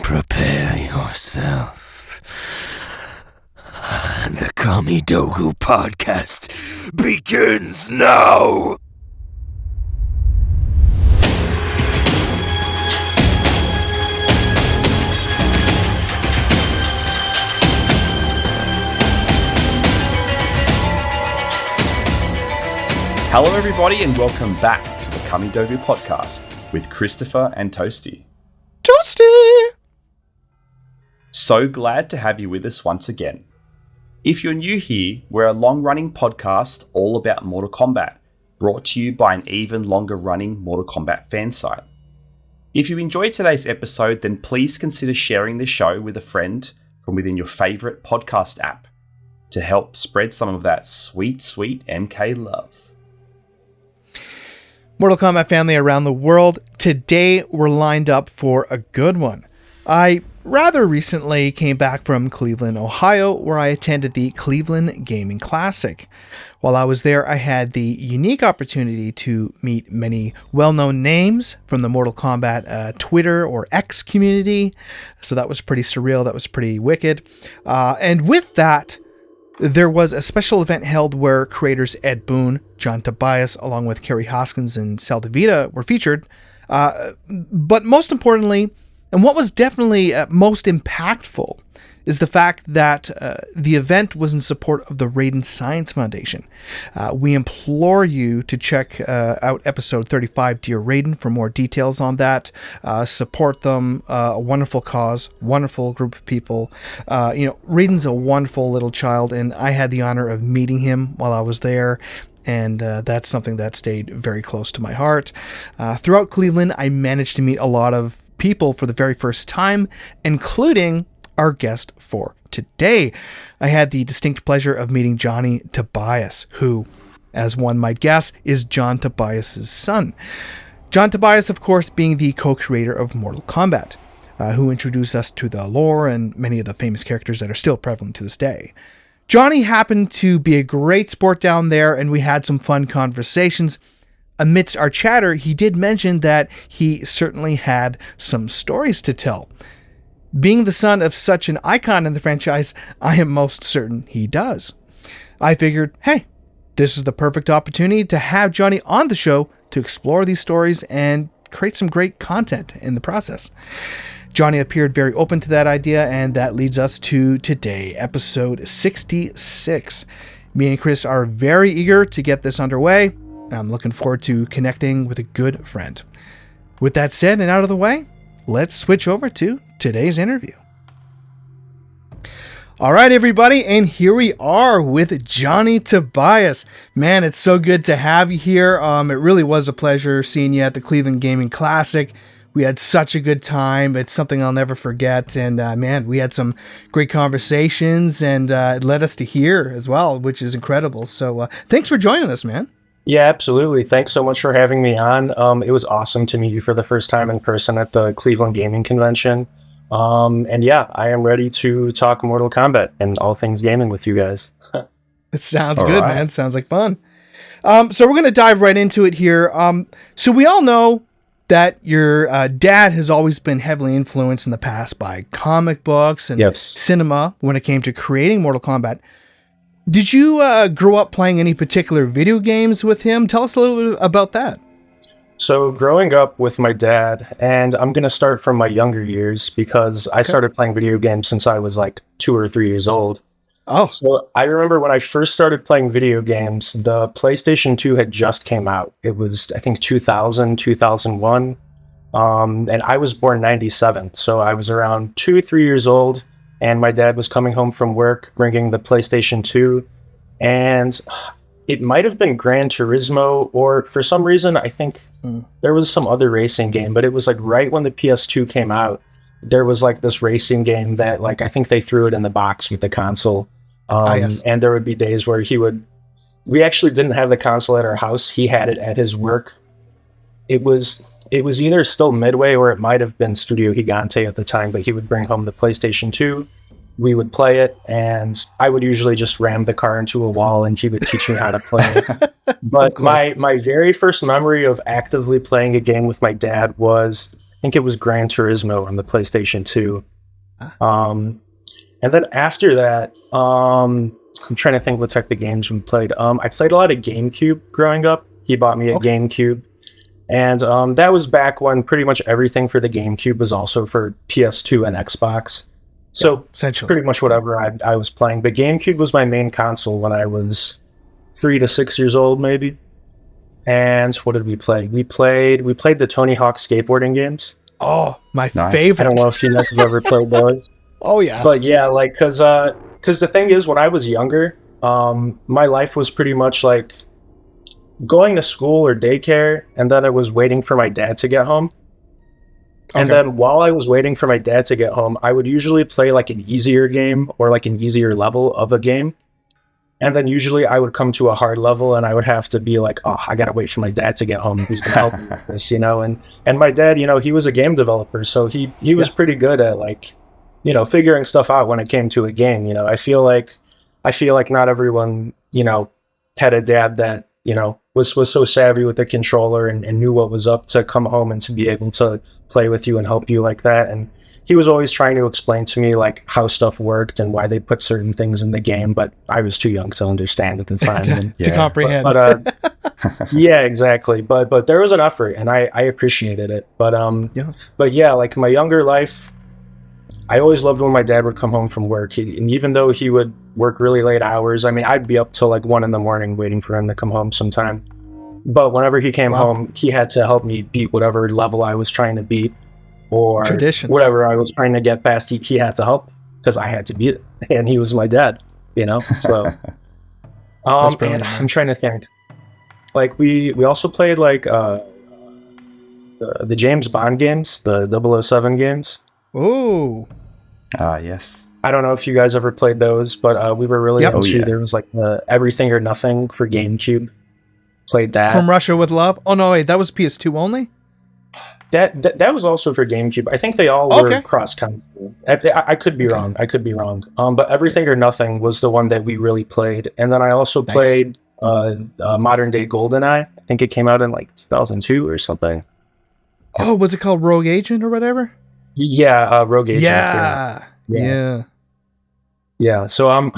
Prepare yourself. The Kamidogu podcast begins now! Hello everybody and welcome back to the Kamidogu podcast with Christopher and Toasty. Toasty! So glad to have you with us once again. If you're new here, we're a long-running podcast all about Mortal Kombat, brought to you by an even longer-running Mortal Kombat fan site. If you enjoyed today's episode, then please consider sharing the show with a friend from within your favourite podcast app to help spread some of that sweet, sweet MK love. Mortal Kombat family around the world, today we're lined up for a good one. I rather recently came back from Cleveland, Ohio, where I attended the Cleveland Gaming Classic. While I was there, I had the unique opportunity to meet many well-known names from the Mortal Kombat Twitter or X community, so that was pretty surreal, that was pretty wicked. And with that, there was a special event held where creators Ed Boon, John Tobias, along with Kerry Hoskins and Sal DeVita were featured. But most importantly, and what was definitely most impactful, is the fact that the event was in support of the Raiden Science Foundation. We implore you to check out episode 35, Dear Raiden, for more details on that. Support them. A wonderful cause, wonderful group of people. Raiden's a wonderful little child, and I had the honor of meeting him while I was there. And that's something that stayed very close to my heart. Throughout Cleveland, I managed to meet a lot of people for the very first time, including our guest for today. I had the distinct pleasure of meeting Johnny Tobias, who, as one might guess, is John Tobias's son. John Tobias, of course, being the co-creator of Mortal Kombat, who introduced us to the lore and many of the famous characters that are still prevalent to this day. Johnny happened to be a great sport down there, and we had some fun conversations. Amidst our chatter, he did mention that he certainly had some stories to tell. Being the son of such an icon in the franchise, I am most certain he does. I figured, hey, this is the perfect opportunity to have Johnny on the show to explore these stories and create some great content in the process. Johnny appeared very open to that idea, and that leads us to today, episode 66. Me and Chris are very eager to get this underway. I'm looking forward to connecting with a good friend. With that said and out of the way, let's switch over to today's interview. All right, everybody, and here we are with Johnny Tobias. Man, it's so good to have you here. It really was a pleasure seeing you at the Cleveland Gaming Classic. We had such a good time. It's something I'll never forget. And man, we had some great conversations, and it led us to here as well, which is incredible. So thanks for joining us, man. Yeah, absolutely. Thanks so much for having me on. It was awesome to meet you for the first time in person at the Cleveland Gaming Convention. And yeah, I am ready to talk Mortal Kombat and all things gaming with you guys. It sounds good, right, man. Sounds like fun. So we're going to dive right into it here. So we all know that your dad has always been heavily influenced in the past by comic books and cinema when it came to creating Mortal Kombat. Did you grow up playing any particular video games with him? Tell us a little bit about that. So growing up with my dad, and I'm going to start from my younger years because I started playing video games since I was like 2 or 3 years old. Oh. So I remember when I first started playing video games, the PlayStation 2 had just came out. It was, I think, 2000, 2001. And I was born 97. So I was around 2 or 3 years old. And my dad was coming home from work, bringing the PlayStation 2, and it might have been Gran Turismo, or for some reason, I think there was some other racing game, but it was like right when the PS2 came out, there was like this racing game that like, I think they threw it in the box with the console. And there would be days where we actually didn't have the console at our house. He had it at his work. It was either still Midway or it might have been Studio Gigante at the time, but he would bring home the PlayStation 2. We would play it, and I would usually just ram the car into a wall, and he would teach me how to play it. But my very first memory of actively playing a game with my dad was think it was Gran Turismo on the PlayStation 2. Ah. And then after that, I'm trying to think what type of games we played. I played a lot of GameCube growing up. He bought me a GameCube. And that was back when pretty much everything for the GameCube was also for PS2 and Xbox. So essentially, pretty much whatever I was playing. But GameCube was my main console when I was 3 to 6 years old, maybe. And what did we play? We played the Tony Hawk skateboarding games. Oh, my Nice. favorite. I don't know if you guys have ever played those. Oh yeah. But yeah, like, because the thing is, when I was younger, my life was pretty much like going to school or daycare, and then I was waiting for my dad to get home. And then while I was waiting for my dad to get home, I would usually play like an easier game or like an easier level of a game. And then usually I would come to a hard level and I would have to be like, oh, I got to wait for my dad to get home. Who's going to help me with this, you know? And my dad, you know, he was a game developer. So he was pretty good at like, you know, figuring stuff out when it came to a game. You know, I feel like not everyone, you know, had a dad that, you know, was so savvy with the controller and knew what was up to come home and to be able to play with you and help you like that. And he was always trying to explain to me like how stuff worked and why they put certain things in the game, but I was too young to understand at the time to comprehend. But yeah, exactly. But there was an effort, and I appreciated it. But yeah, like my younger life, I always loved when my dad would come home from work. And even though he would work really late hours, I mean, I'd be up till like 1 a.m. waiting for him to come home sometime. But whenever he came home, he had to help me beat whatever level I was trying to beat, or whatever I was trying to get past. He had to help because I had to beat it, and he was my dad, you know. So, and I'm trying to think. Like we also played like the James Bond games, the 007 games. Oh. Yes. I don't know if you guys ever played those, but we were really into. There was like the Everything or Nothing for GameCube. Played that. From Russia with Love? Oh no, wait, that was PS2 only? That was also for GameCube. I think they all were cross-console. I could be wrong. But Everything or Nothing was the one that we really played. And then I also played modern day GoldenEye. I think it came out in like 2002 or something. Oh, was it called Rogue Agent or whatever? Yeah, Rogue Agent. Yeah. So I'm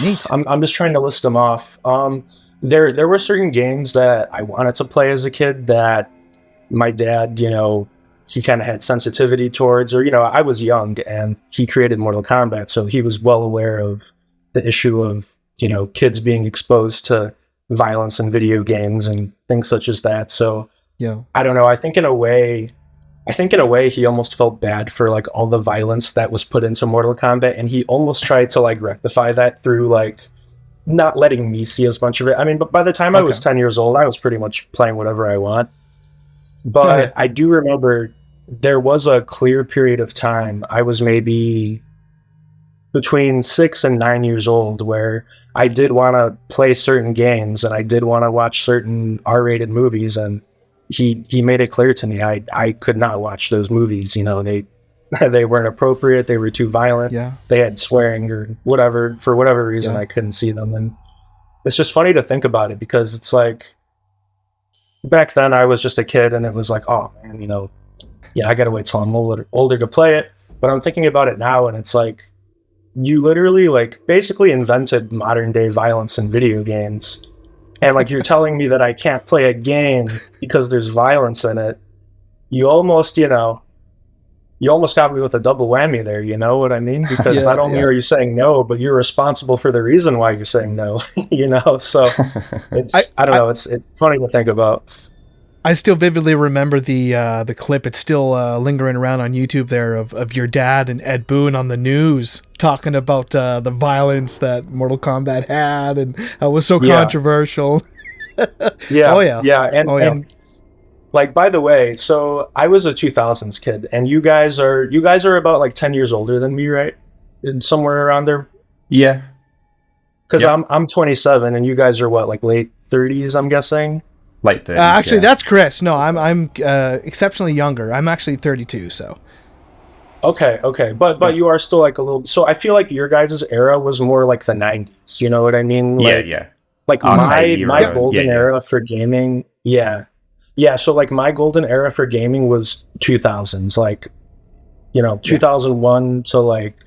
just trying to list them off. There were certain games that I wanted to play as a kid that my dad, you know, he kind of had sensitivity towards, or, you know, I was young and he created Mortal Kombat. So he was well aware of the issue of, you know, kids being exposed to violence in video games and things such as that. So I don't know. I think in a way he almost felt bad for like all the violence that was put into Mortal Kombat. And he almost tried to like rectify that through like not letting me see as much of it. I mean, but by the time I was 10 years old, I was pretty much playing whatever I want. But I do remember there was a clear period of time. I was maybe between 6 and 9 years old where I did want to play certain games and I did want to watch certain R-rated movies. And he made it clear to me I could not watch those movies. You know, they weren't appropriate. They were too violent. Yeah. They had swearing or whatever. For whatever reason, I couldn't see them. And it's just funny to think about it because it's like, back then I was just a kid and it was like, oh man, you know, I gotta wait till I'm older to play it. But I'm thinking about it now and it's like, you literally like basically invented modern day violence in video games. And like, you're telling me that I can't play a game because there's violence in it. You almost got me with a double whammy there, you know what I mean? Because not only are you saying no, but you're responsible for the reason why you're saying no, you know? So it's, I don't know, it's funny to think about. I still vividly remember the clip. It's still lingering around on YouTube there of your dad and Ed Boon on the news talking about the violence that Mortal Kombat had and how it was so controversial. And like, by the way, so I was a 2000s kid, and you guys are about like 10 years older than me, right? Somewhere around there. Yeah. Because I'm 27, and you guys are what, like late 30s? I'm guessing. Late 30s. Actually, that's Chris. No, I'm exceptionally younger. I'm actually 32. So. Okay, but you are still like a little. So I feel like your guys' era was more like the 90s. You know what I mean? Like, Like my golden era for gaming. Yeah. So like my golden era for gaming was 2000s, like 2001 to like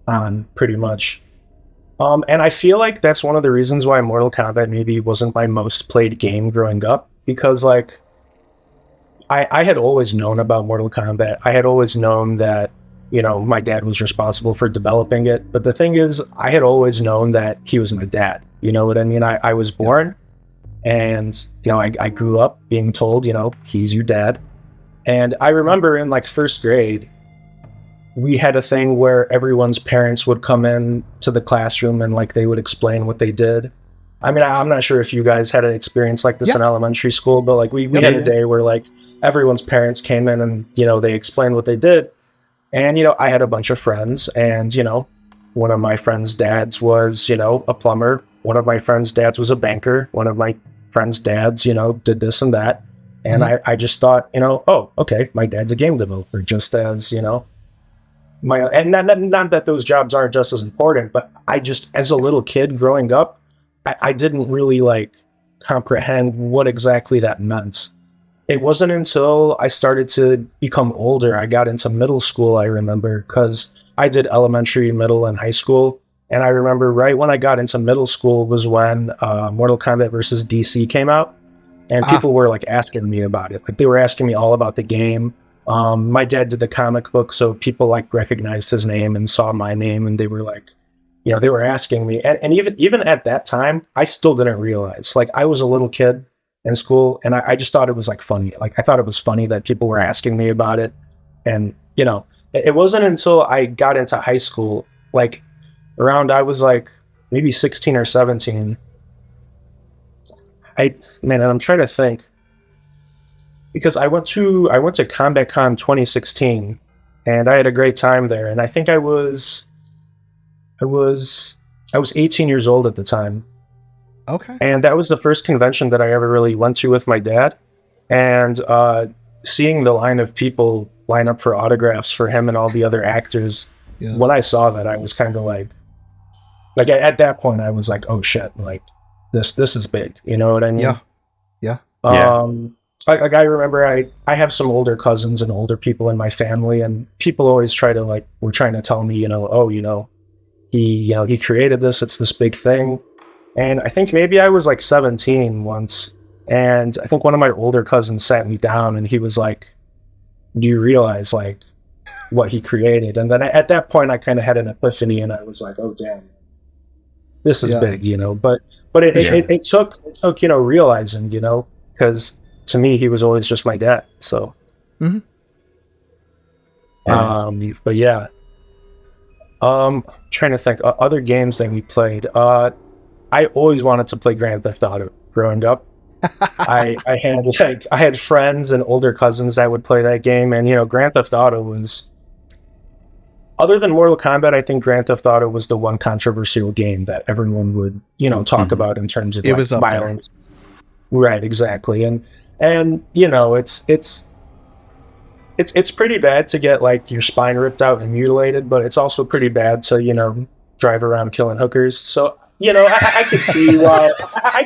on pretty much. And I feel like that's one of the reasons why Mortal Kombat maybe wasn't my most played game growing up, because like I had always known about Mortal Kombat. I had always known that, my dad was responsible for developing it. But the thing is, I had always known that he was my dad. You know what I mean? I was born and, I grew up being told, he's your dad. And I remember in like first grade, we had a thing where everyone's parents would come in to the classroom and like they would explain what they did. I mean, I'm not sure if you guys had an experience like this in elementary school, but like we had a day where like everyone's parents came in and, they explained what they did. And, I had a bunch of friends and, one of my friends' dads was, a plumber. One of my friends' dads was a banker. One of my friends' dads, did this and that. And I just thought, oh, okay, my dad's a game developer, just as, and not that those jobs aren't just as important, but I just, as a little kid growing up, I didn't really like comprehend what exactly that meant. It wasn't until I started to become older, I got into middle school, I remember, because I did elementary, middle, and high school. And I remember right when I got into middle school was when Mortal Kombat versus DC came out. And people were like asking me about it. Like they were asking me all about the game. My dad did the comic book, so people like recognized his name and saw my name, and they were like, they were asking me. And even at that time, I still didn't realize. Like I was a little kid in school, and I just thought it was like funny. Like I thought it was funny that people were asking me about it. And it wasn't until I got into high school, like around I was like maybe 16 or 17. And I'm trying to think, because I went to Kombat Con 2016, and I had a great time there. And I think I was 18 years old at the time. Okay. And that was the first convention that I ever really went to with my dad. And seeing the line of people line up for autographs for him and all the other actors, when I saw that, I was kind of like at that point, I was like, oh shit, like this is big. You know what I mean? Yeah. I remember I have some older cousins and older people in my family, and people always were trying to tell me, he created this, it's this big thing. And I think maybe I was like 17 once, and I think one of my older cousins sat me down and he was like, do you realize like what he created? And then at that point I kind of had an epiphany, and I was like, oh damn, this is big, but it took realizing, because to me he was always just my dad. So but yeah, trying to think other games that we played. I always wanted to play Grand Theft Auto growing up. I had friends and older cousins that would play that game, and Grand Theft Auto was, other than Mortal Kombat, I think Grand Theft Auto was the one controversial game that everyone would talk about in terms of was violence. Right, exactly, and it's pretty bad to get like your spine ripped out and mutilated, but it's also pretty bad to drive around killing hookers. So I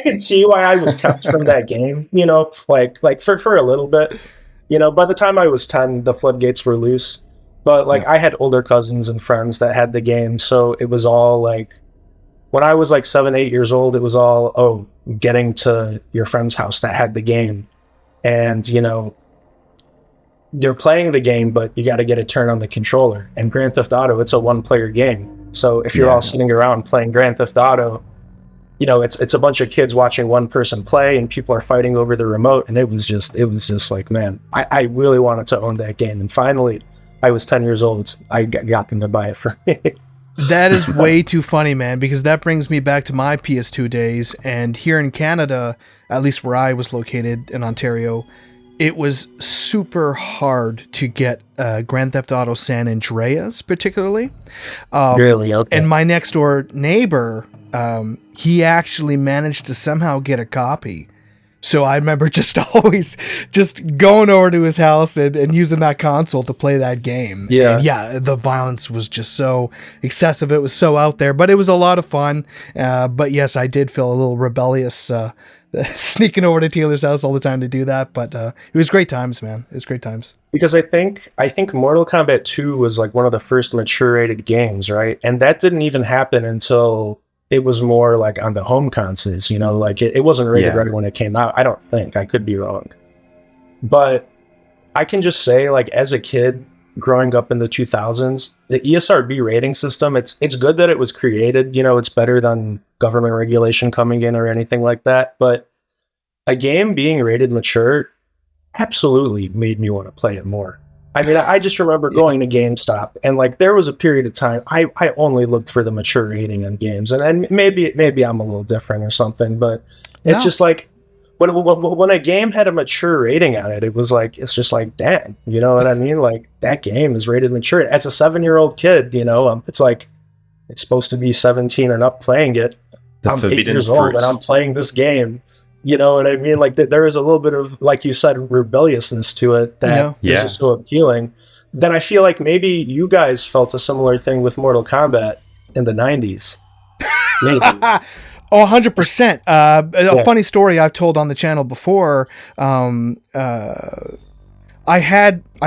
could see why I was kept from that game. Like for a little bit. By the time I was 10, the floodgates were loose. But I had older cousins and friends that had the game, so it was all like, when I was like 7, 8 years old, it was all getting to your friend's house that had the game, and you're playing the game, but you got to get it turned on the controller. And Grand Theft Auto, it's a one-player game. So if you're all sitting around playing Grand Theft Auto, it's a bunch of kids watching one person play, and people are fighting over the remote. And it was just like, man, I really wanted to own that game. And finally, I was 10 years old. I got them to buy it for me. That is way too funny, man, because that brings me back to my PS2 days. And here in Canada, at least where I was located in Ontario, it was super hard to get Grand Theft Auto San Andreas, particularly. Really? Okay. And my next door neighbor, he actually managed to somehow get a copy. So I remember just always just going over to his house and using that console to play that game. Yeah. And yeah, the violence was just so excessive. It was so out there, but it was a lot of fun. But yes, I did feel a little rebellious sneaking over to Taylor's house all the time to do that. But it was great times, man. It was great times. Because I think Mortal Kombat 2 was like one of the first mature rated games, right? And that didn't even happen until it was more like on the home consoles, you know, like it wasn't rated right when it came out. I don't think. I could be wrong. But I can just say, like, as a kid growing up in the 2000s, the ESRB rating system, it's good that it was created. You know, it's better than government regulation coming in or anything like that. But a game being rated mature absolutely made me want to play it more. I mean, I just remember going to GameStop, and like there was a period of time I only looked for the mature rating on games, and maybe I'm a little different or something, but it's just like when a game had a mature rating on it, it's just like, damn, you know what I mean? Like that game is rated mature. As a 7-year-old kid, you know, it's like it's supposed to be 17 and up playing it. I'm 8 years old and I'm playing this game. You know what I mean? Like there is a little bit of, like you said, rebelliousness to it that is just so appealing. Then I feel like maybe you guys felt a similar thing with Mortal Kombat in the 90s. Maybe. Oh, 100%. A funny story I've told on the channel before. I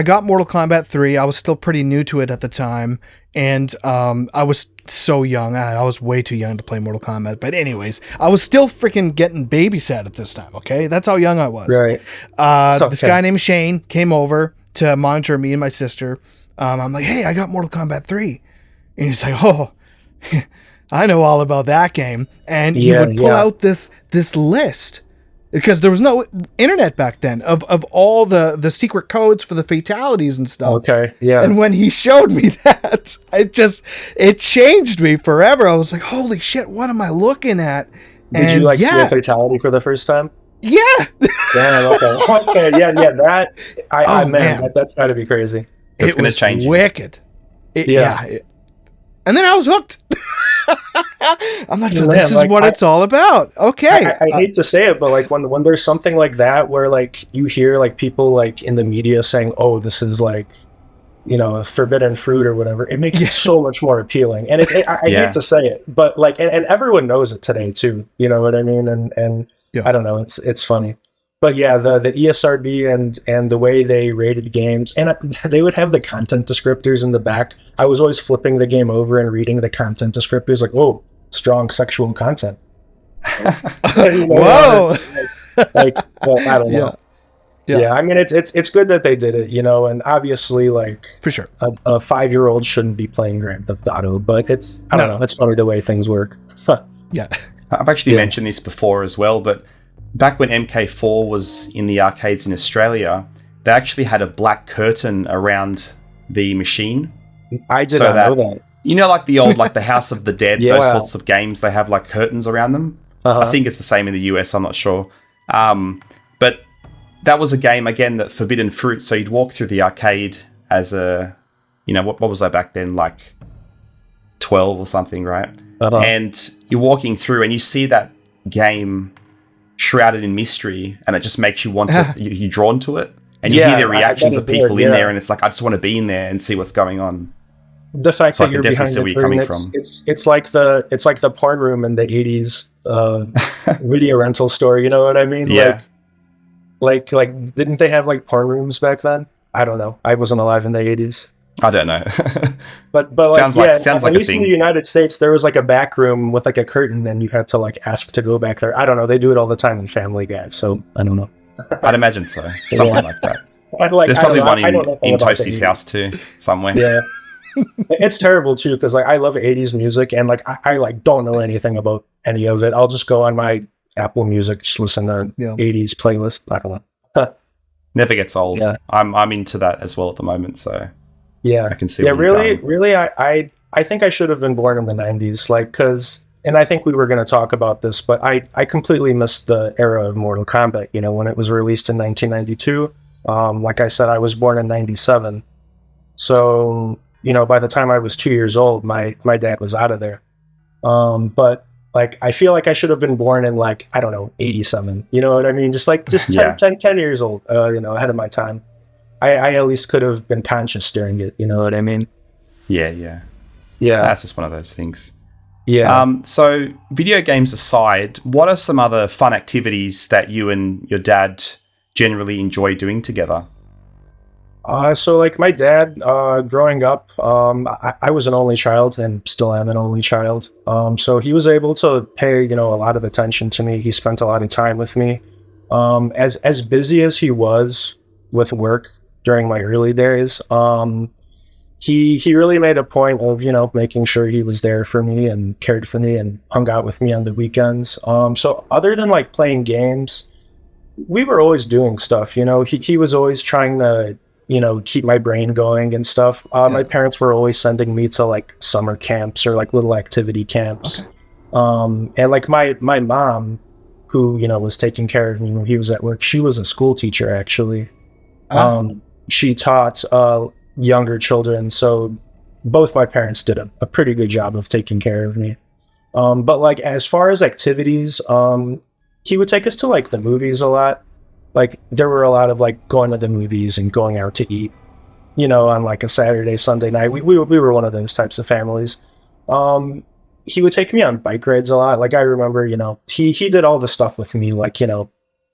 got Mortal Kombat 3. I was still pretty new to it at the time, and I was so young. I was way too young to play Mortal Kombat. But anyways, I was still freaking getting babysat at this time, okay? That's how young I was. Right. This guy named Shane came over to monitor me and my sister. I'm like, hey, I got Mortal Kombat 3. And he's like, oh, I know all about that game. And he would pull out this list, because there was no internet back then, of all the secret codes for the fatalities and stuff. Okay, yeah. And when he showed me that, it changed me forever. I was like, holy shit, what am I looking at? Did you see a fatality for the first time? Yeah. Damn, okay. Yeah, that's gotta be crazy. It's going to change. Wicked. And then I was hooked. I'm like, so this is what it's all about. Okay. I hate to say it, but like when there's something like that where like you hear like people like in the media saying, oh, this is like, you know, a forbidden fruit or whatever, it makes it so much more appealing. And I hate to say it, but like, and everyone knows it today too. You know what I mean? And I don't know, it's funny. But yeah, the ESRB and the way they rated games, and they would have the content descriptors in the back. I was always flipping the game over and reading the content descriptors, like, oh, strong sexual content. Whoa! Well, I don't know. Yeah, I mean, it's good that they did it, you know, and obviously, like, for sure, a 5-year-old shouldn't be playing Grand Theft Auto, but I don't know, it's funny the way things work. Yeah. I've actually mentioned this before as well, but back when MK4 was in the arcades in Australia, they actually had a black curtain around the machine. I did not know that. You know, like the old, like the House of the Dead, those sorts of games, they have like curtains around them. I think it's the same in the US, I'm not sure. But that was a game, again, that forbidden fruit. So you'd walk through the arcade as a, you know, what was I back then? Like 12 or something, right? And you're walking through and you see that game shrouded in mystery, and it just makes you want to, you're drawn to it. And you hear the reactions of people in there, and it's like, I just want to be in there and see what's going on. The fact that you're behind the curtain, it's like the porn room in the 80s video rental store, you know what I mean? Yeah. Like didn't they have like porn rooms back then? I don't know. I wasn't alive in the 80s. I don't know. but sounds like a thing. At least in the United States, there was like a back room with like a curtain, and you had to like ask to go back there. I don't know. They do it all the time in Family Guy, so I don't know. I'd imagine so. Something like that. There's probably one in Toasty's house too, somewhere. Yeah. It's terrible too, because like I love 80s music, and like I like don't know anything about any of it. I'll just go on my Apple Music, just listen to 80s playlist. I don't know. Never gets old. Yeah. I'm into that as well at the moment, so yeah, I can see. Yeah, really, I think I should have been born in the 90s, like, because, and I think we were going to talk about this, but I completely missed the era of Mortal Kombat. You know, when it was released in 1992. Like I said, I was born in 97, so you know, by the time I was 2 years old, my dad was out of there. But like, I feel like I should have been born in, like, I don't know, 87. You know what I mean? Just 10 years old, you know, ahead of my time. I at least could have been conscious during it. You know what I mean? Yeah. That's just one of those things. Yeah. So video games aside, what are some other fun activities that you and your dad generally enjoy doing together? So like my dad, growing up, I was an only child and still am an only child. So he was able to pay, a lot of attention to me. He spent a lot of time with me. As busy as he was with work during my early days, he really made a point of, making sure he was there for me and cared for me and hung out with me on the weekends. So other than like playing games, we were always doing stuff. He was always trying to keep my brain going and stuff. My parents were always sending me to like summer camps or like little activity camps. And like my mom, who was taking care of me when he was at work, she was a school teacher actually. She taught younger children, so both my parents did a pretty good job of taking care of me. But like as far as activities, he would take us to like the movies a lot. Like there were a lot of like going to the movies and going out to eat, on like a Saturday, Sunday night. We were one of those types of families. He would take me on bike rides a lot. Like I remember, he did all the stuff with me, like,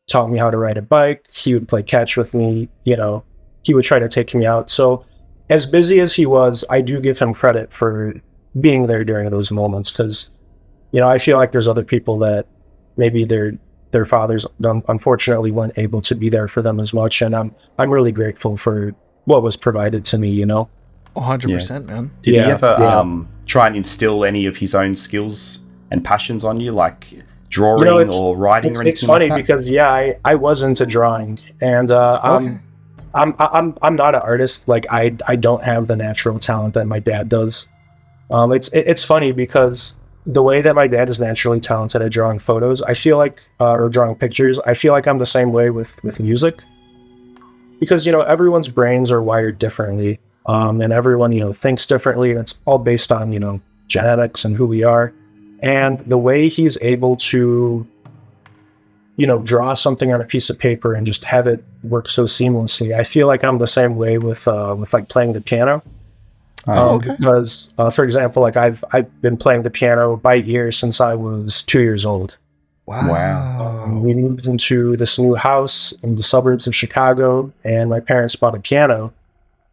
taught me how to ride a bike. He would play catch with me, he would try to take me out. So as busy as he was, I do give him credit for being there during those moments because, I feel like there's other people that maybe their fathers unfortunately weren't able to be there for them as much, and I'm really grateful for what was provided to me. 100%, man. Did he ever try and instill any of his own skills and passions on you, like drawing or writing or anything? It's funny like that? because I was into drawing, and I'm not an artist. Like I don't have the natural talent that my dad does. It's funny because the way that my dad is naturally talented at drawing photos, I feel like, or drawing pictures, I feel like I'm the same way with music. Because, everyone's brains are wired differently, and everyone, thinks differently, and it's all based on, genetics and who we are. And the way he's able to, draw something on a piece of paper and just have it work so seamlessly, I feel like I'm the same way with like playing the piano. Because, for example, like I've been playing the piano by ear since I was 2 years old. Wow. We moved into this new house in the suburbs of Chicago, and my parents bought a piano.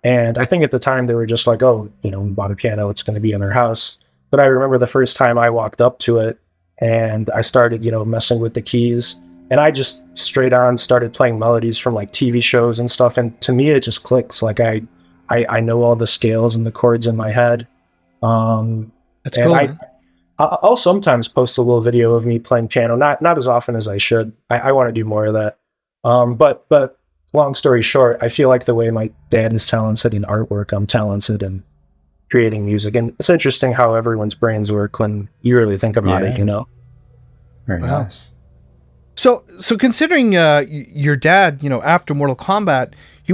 And I think at the time they were just like, oh, we bought a piano, it's going to be in our house. But I remember the first time I walked up to it and I started, messing with the keys. And I just straight on started playing melodies from like TV shows and stuff. And to me, it just clicks. Like I know all the scales and the chords in my head. That's cool. I'll sometimes post a little video of me playing piano, not as often as I should. I want to do more of that. But long story short, I feel like the way my dad is talented in artwork, I'm talented in creating music. And it's interesting how everyone's brains work when you really think about it, Very nice. So considering your dad, after Mortal Kombat, he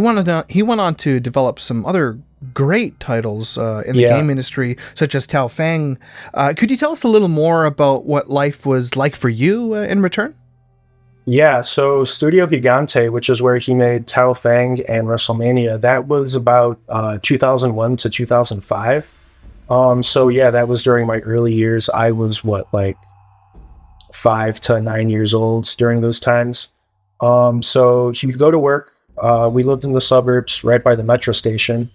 went on to develop some other great titles in the game industry, such as Tao Feng. Could you tell us a little more about what life was like for you in return? Yeah, so Studio Gigante, which is where he made Tao Feng and WrestleMania, that was about 2001 to 2005. So yeah, that was during my early years. I was 5 to 9 years old during those times. So he would go to work. We lived in the suburbs right by the metro station.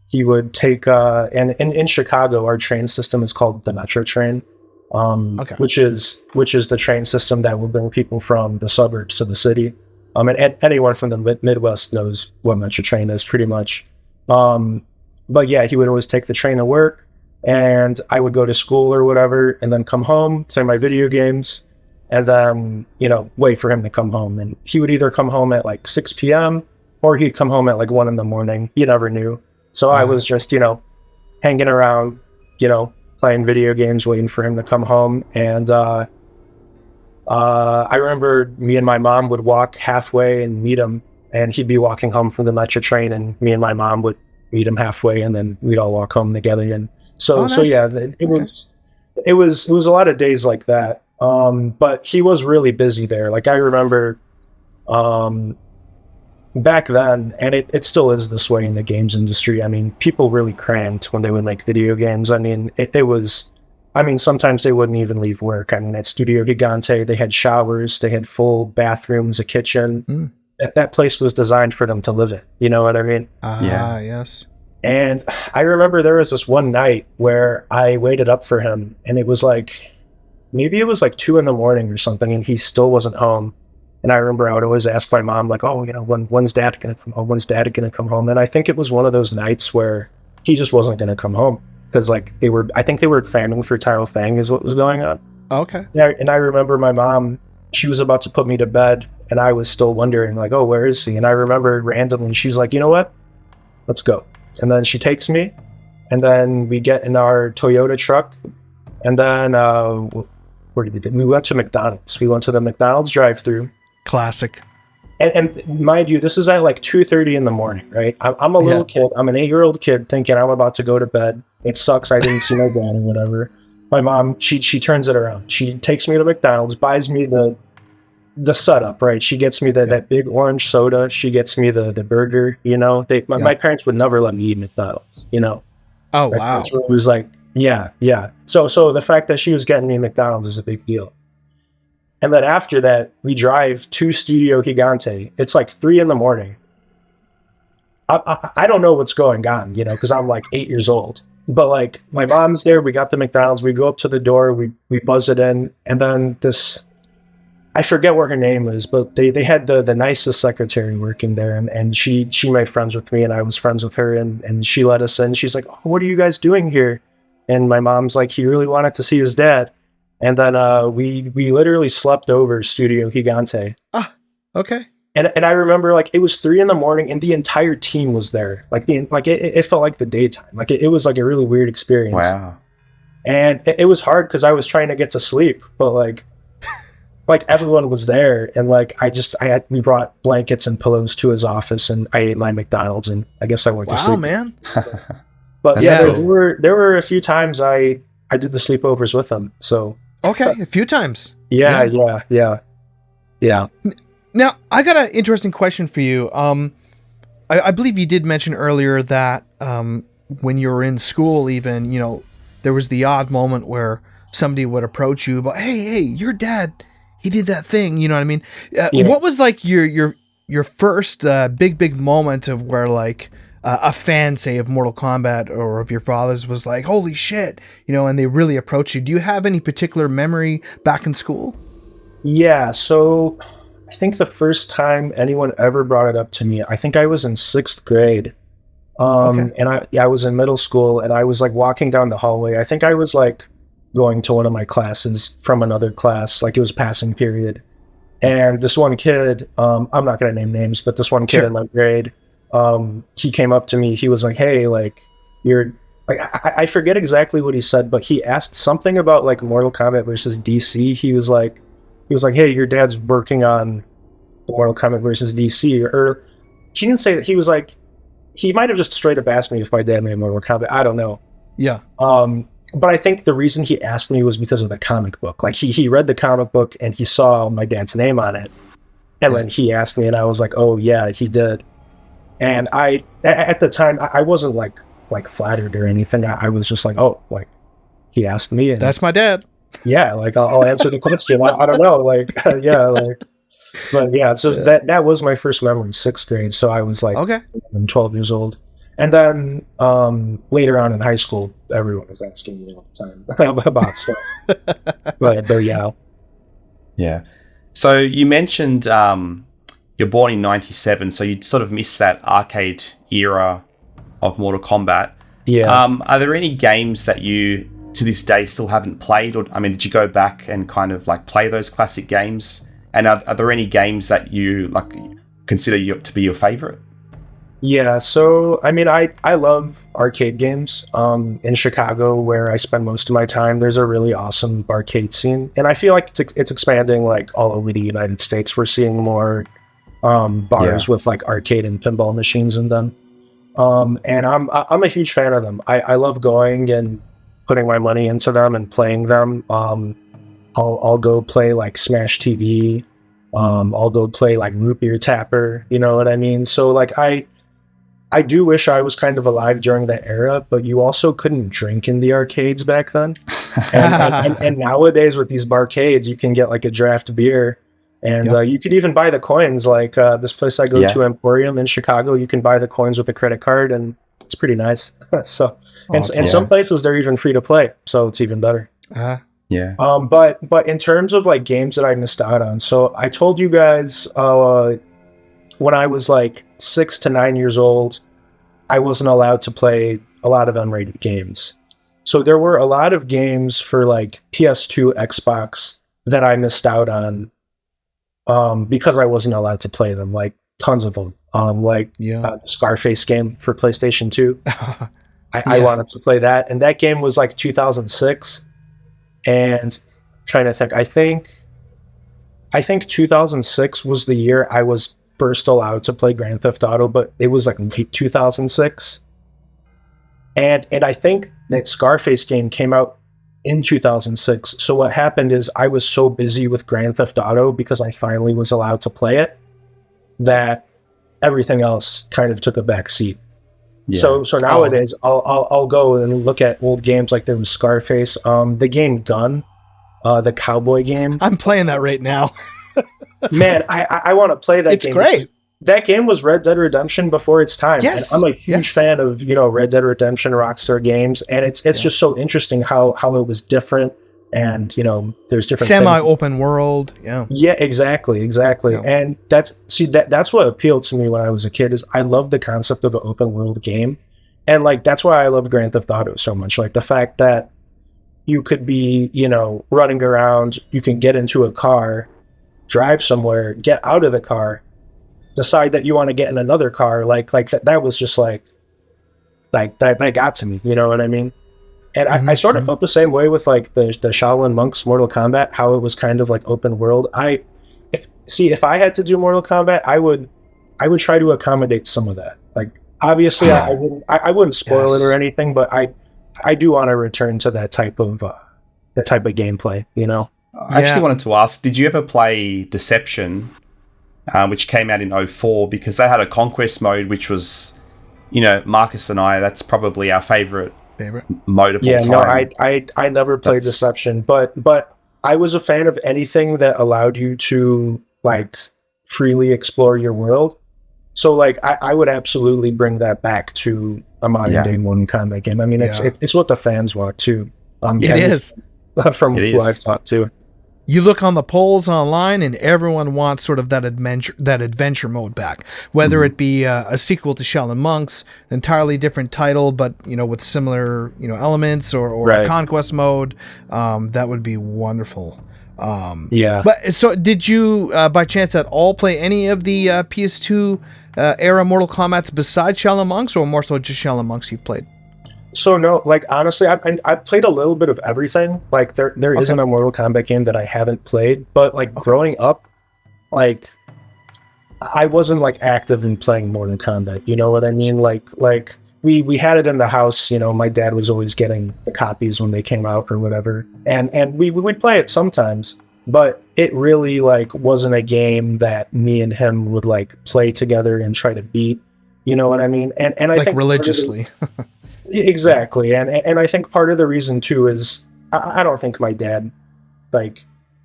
He would take, and in Chicago, our train system is called the Metro train, which is the train system that will bring people from the suburbs to the city. And anyone from the Midwest knows what Metro train is pretty much. But yeah, he would always take the train to work, and I would go to school or whatever, and then come home, play my video games, and then, wait for him to come home. And he would either come home at like 6 p.m. or he'd come home at like 1 a.m. You never knew. So I was just, hanging around, playing video games, waiting for him to come home. And I remember me and my mom would walk halfway and meet him, and he'd be walking home from the Metro train, and me and my mom would meet him halfway, and then we'd all walk home together. And so yeah, it was a lot of days like that. But he was really busy there. Like I remember, back then, and it still is this way in the games industry. I mean, people really crammed when they would make video games. I mean, it was I mean, sometimes they wouldn't even leave work. I mean, at Studio Gigante, they had showers, they had full bathrooms, a kitchen. That place was designed for them to live in. You know what I mean? Ah, yes. And I remember there was this one night where I waited up for him, and it was like, maybe it was like 2 a.m. or something, and he still wasn't home. And I remember I would always ask my mom, like, oh, you know, when's dad going to come home? When's dad going to come home? And I think it was one of those nights where he just wasn't going to come home. Because, like, I think they were fanning for Tyrell Fang is what was going on. Okay. Yeah, and I remember my mom, she was about to put me to bed, and I was still wondering, like, oh, where is he? And I remember randomly, she's like, you know what? Let's go. And then she takes me, and then we get in our Toyota truck, and then where did we go? We went to McDonald's. We went to the McDonald's drive-thru. Classic. And mind you, this is at like 2:30 in the morning, right? I'm a little kid. I'm an 8-year-old kid thinking I'm about to go to bed. It sucks. I didn't see my dad or whatever. My mom, she turns it around. She takes me to McDonald's, buys me the setup, right? She gets me that big orange soda. She gets me the burger. You know, my parents would never let me eat McDonald's. You know. Oh, My wow. parents were always like, yeah. So the fact that she was getting me McDonald's is a big deal. And then after that, we drive to Studio Gigante. It's like 3 a.m. I don't know what's going on, you know, because I'm like 8 years old. But like my mom's there. We got the McDonald's. We go up to the door. We buzz it in, and then this, I forget what her name is, but they had the nicest secretary working there, and she made friends with me, and I was friends with her, and she let us in. She's like, oh, what are you guys doing here? And my mom's like, he really wanted to see his dad. And then we literally slept over Studio Gigante. Ah, okay. And I remember like it was 3 a.m. and the entire team was there. Like it felt like the daytime. Like it was like a really weird experience. Wow. And it was hard because I was trying to get to sleep, but like everyone was there, and like we brought blankets and pillows to his office, and I ate my McDonald's, and I guess I went to sleep. Wow, man. But That's yeah, cool. there were a few times I did the sleepovers with him. So Okay, a few times. yeah. Now, I got an interesting question for you. I believe you did mention earlier that when you were in school, even, you know, there was the odd moment where somebody would approach you about, hey, your dad, he did that thing. You know what I mean? What was like your first big moment of where like a fan, say, of Mortal Kombat or of your father's was like, holy shit, you know, and they really approached you? Do you have any particular memory back in school? Yeah, so I think the first time anyone ever brought it up to me, I think I was in 6th grade. And I was in middle school, and I was like walking down the hallway. I think I was like going to one of my classes from another class, like it was passing period. And this one kid, I'm not going to name names, but this one kid in my grade, he came up to me. He was like, hey, like, you're like, I forget exactly what he said, but he asked something about like Mortal Kombat versus DC. He was like, hey, your dad's working on Mortal Kombat versus DC, or he didn't say that. He was like, he might have just straight up asked me if my dad made Mortal Kombat. I don't know. Yeah. But I think the reason he asked me was because of the comic book. Like he read the comic book and he saw my dad's name on it. And then he asked me, and I was like, oh yeah, he did. And at the time, I wasn't like flattered or anything. I was just like, oh, like he asked me, and That's my dad. yeah, like I'll answer the question. I don't know, like yeah, like, but yeah. So that was my first memory, 6th grade. So I was like, Okay. 12 years old. And then later on in high school, everyone was asking me all the time about stuff. but yeah. Yeah. So you mentioned you're born in 97, so you sort of missed that arcade era of Mortal Kombat. Yeah. Are there any games that you, to this day, still haven't played? Or, I mean, did you go back and kind of like play those classic games? And are there any games that you like consider to be your favorite? Yeah, so I mean, I love arcade games. In Chicago, where I spend most of my time, there's a really awesome arcade scene, and I feel like it's expanding like all over the United States. We're seeing more bars with like arcade and pinball machines in them, and I'm a huge fan of them. I love going and putting my money into them and playing them. I'll go play like Smash TV. I'll go play like Root Beer Tapper. You know what I mean? So like I do wish I was kind of alive during that era, but you also couldn't drink in the arcades back then. And nowadays with these barcades, you can get like a draft beer, and you could even buy the coins. Like this place I go to, Emporium in Chicago, you can buy the coins with a credit card, and it's pretty nice. So, and some places they're even free to play, so it's even better. Yeah. But in terms of like games that I missed out on, so I told you guys when I was like 6 to 9 years old, I wasn't allowed to play a lot of unrated games. So there were a lot of games for like PS2, Xbox that I missed out on because I wasn't allowed to play them, like tons of them. Scarface game for PlayStation 2. I wanted to play that, and that game was like 2006. And I'm trying to think, I think 2006 was the year I was first allowed to play Grand Theft Auto, but it was like late 2006. And I think that Scarface game came out in 2006. So what happened is I was so busy with Grand Theft Auto because I finally was allowed to play it that everything else kind of took a back seat. Yeah. So nowadays I'll go and look at old games like there was Scarface, the game Gun, the cowboy game. I'm playing that right now. Man, I want to play that game. It's great. That game was Red Dead Redemption before its time. Yes. And I'm a huge fan of, Red Dead Redemption, Rockstar games, and it's just so interesting how it was different, and there's different semi-open world. Yeah, exactly. And that's what appealed to me when I was a kid, is I love the concept of an open world game. And like that's why I love Grand Theft Auto so much. Like the fact that you could be, running around, you can get into a car, drive somewhere, get out of the car, decide that you want to get in another car, like that was just like that got to me, you know what I mean? And I sort of felt the same way with like the Shaolin Monks Mortal Kombat, how it was kind of like open world. If I had to do Mortal Kombat, I would try to accommodate some of that. Like obviously I wouldn't spoil it or anything, but I do want to return to that type of gameplay, I actually wanted to ask, did you ever play Deception, which came out in 2004, because they had a conquest mode, which was, Marcus and I, that's probably our favorite mode of all time. No, I never played Deception, but I was a fan of anything that allowed you to like freely explore your world. So like I would absolutely bring that back to a modern day Mortal Kombat game. I mean, it's what the fans want too. It is. From who I've talked to. You look on the polls online, and everyone wants sort of that adventure mode back. Whether it be a sequel to Shaolin Monks, an entirely different title, but with similar elements, or a conquest mode, that would be wonderful. But so, did you by chance at all play any of the PS2 era Mortal Kombats besides Shaolin Monks, or more so just Shaolin Monks you've played? So no, like honestly, I've played a little bit of everything. Like there isn't a Mortal Kombat game that I haven't played. But like growing up, like I wasn't like active in playing Mortal Kombat. You know what I mean? Like we had it in the house. My dad was always getting the copies when they came out or whatever, and we would play it sometimes. But it really like wasn't a game that me and him would like play together and try to beat. You know what I mean? And I like think religiously. Exactly, and I think part of the reason too is I don't think my dad like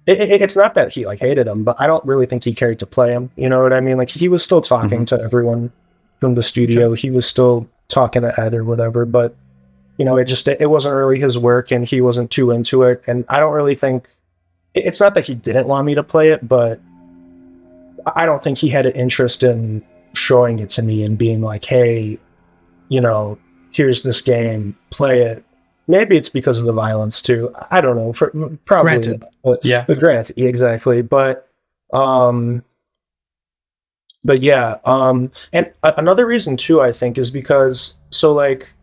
it's not that he like hated him, but I don't really think he cared to play him. You know what I mean? Like he was still talking to everyone from the studio. He was still talking to Ed or whatever, but it wasn't really his work, and he wasn't too into it. And I don't really think it's not that he didn't want me to play it, but I don't think he had an interest in showing it to me and being like, hey, here's this game, play it. Maybe it's because of the violence too. I don't know. Probably. Granted. Granted, exactly. But yeah. And another reason too, I think, is because so like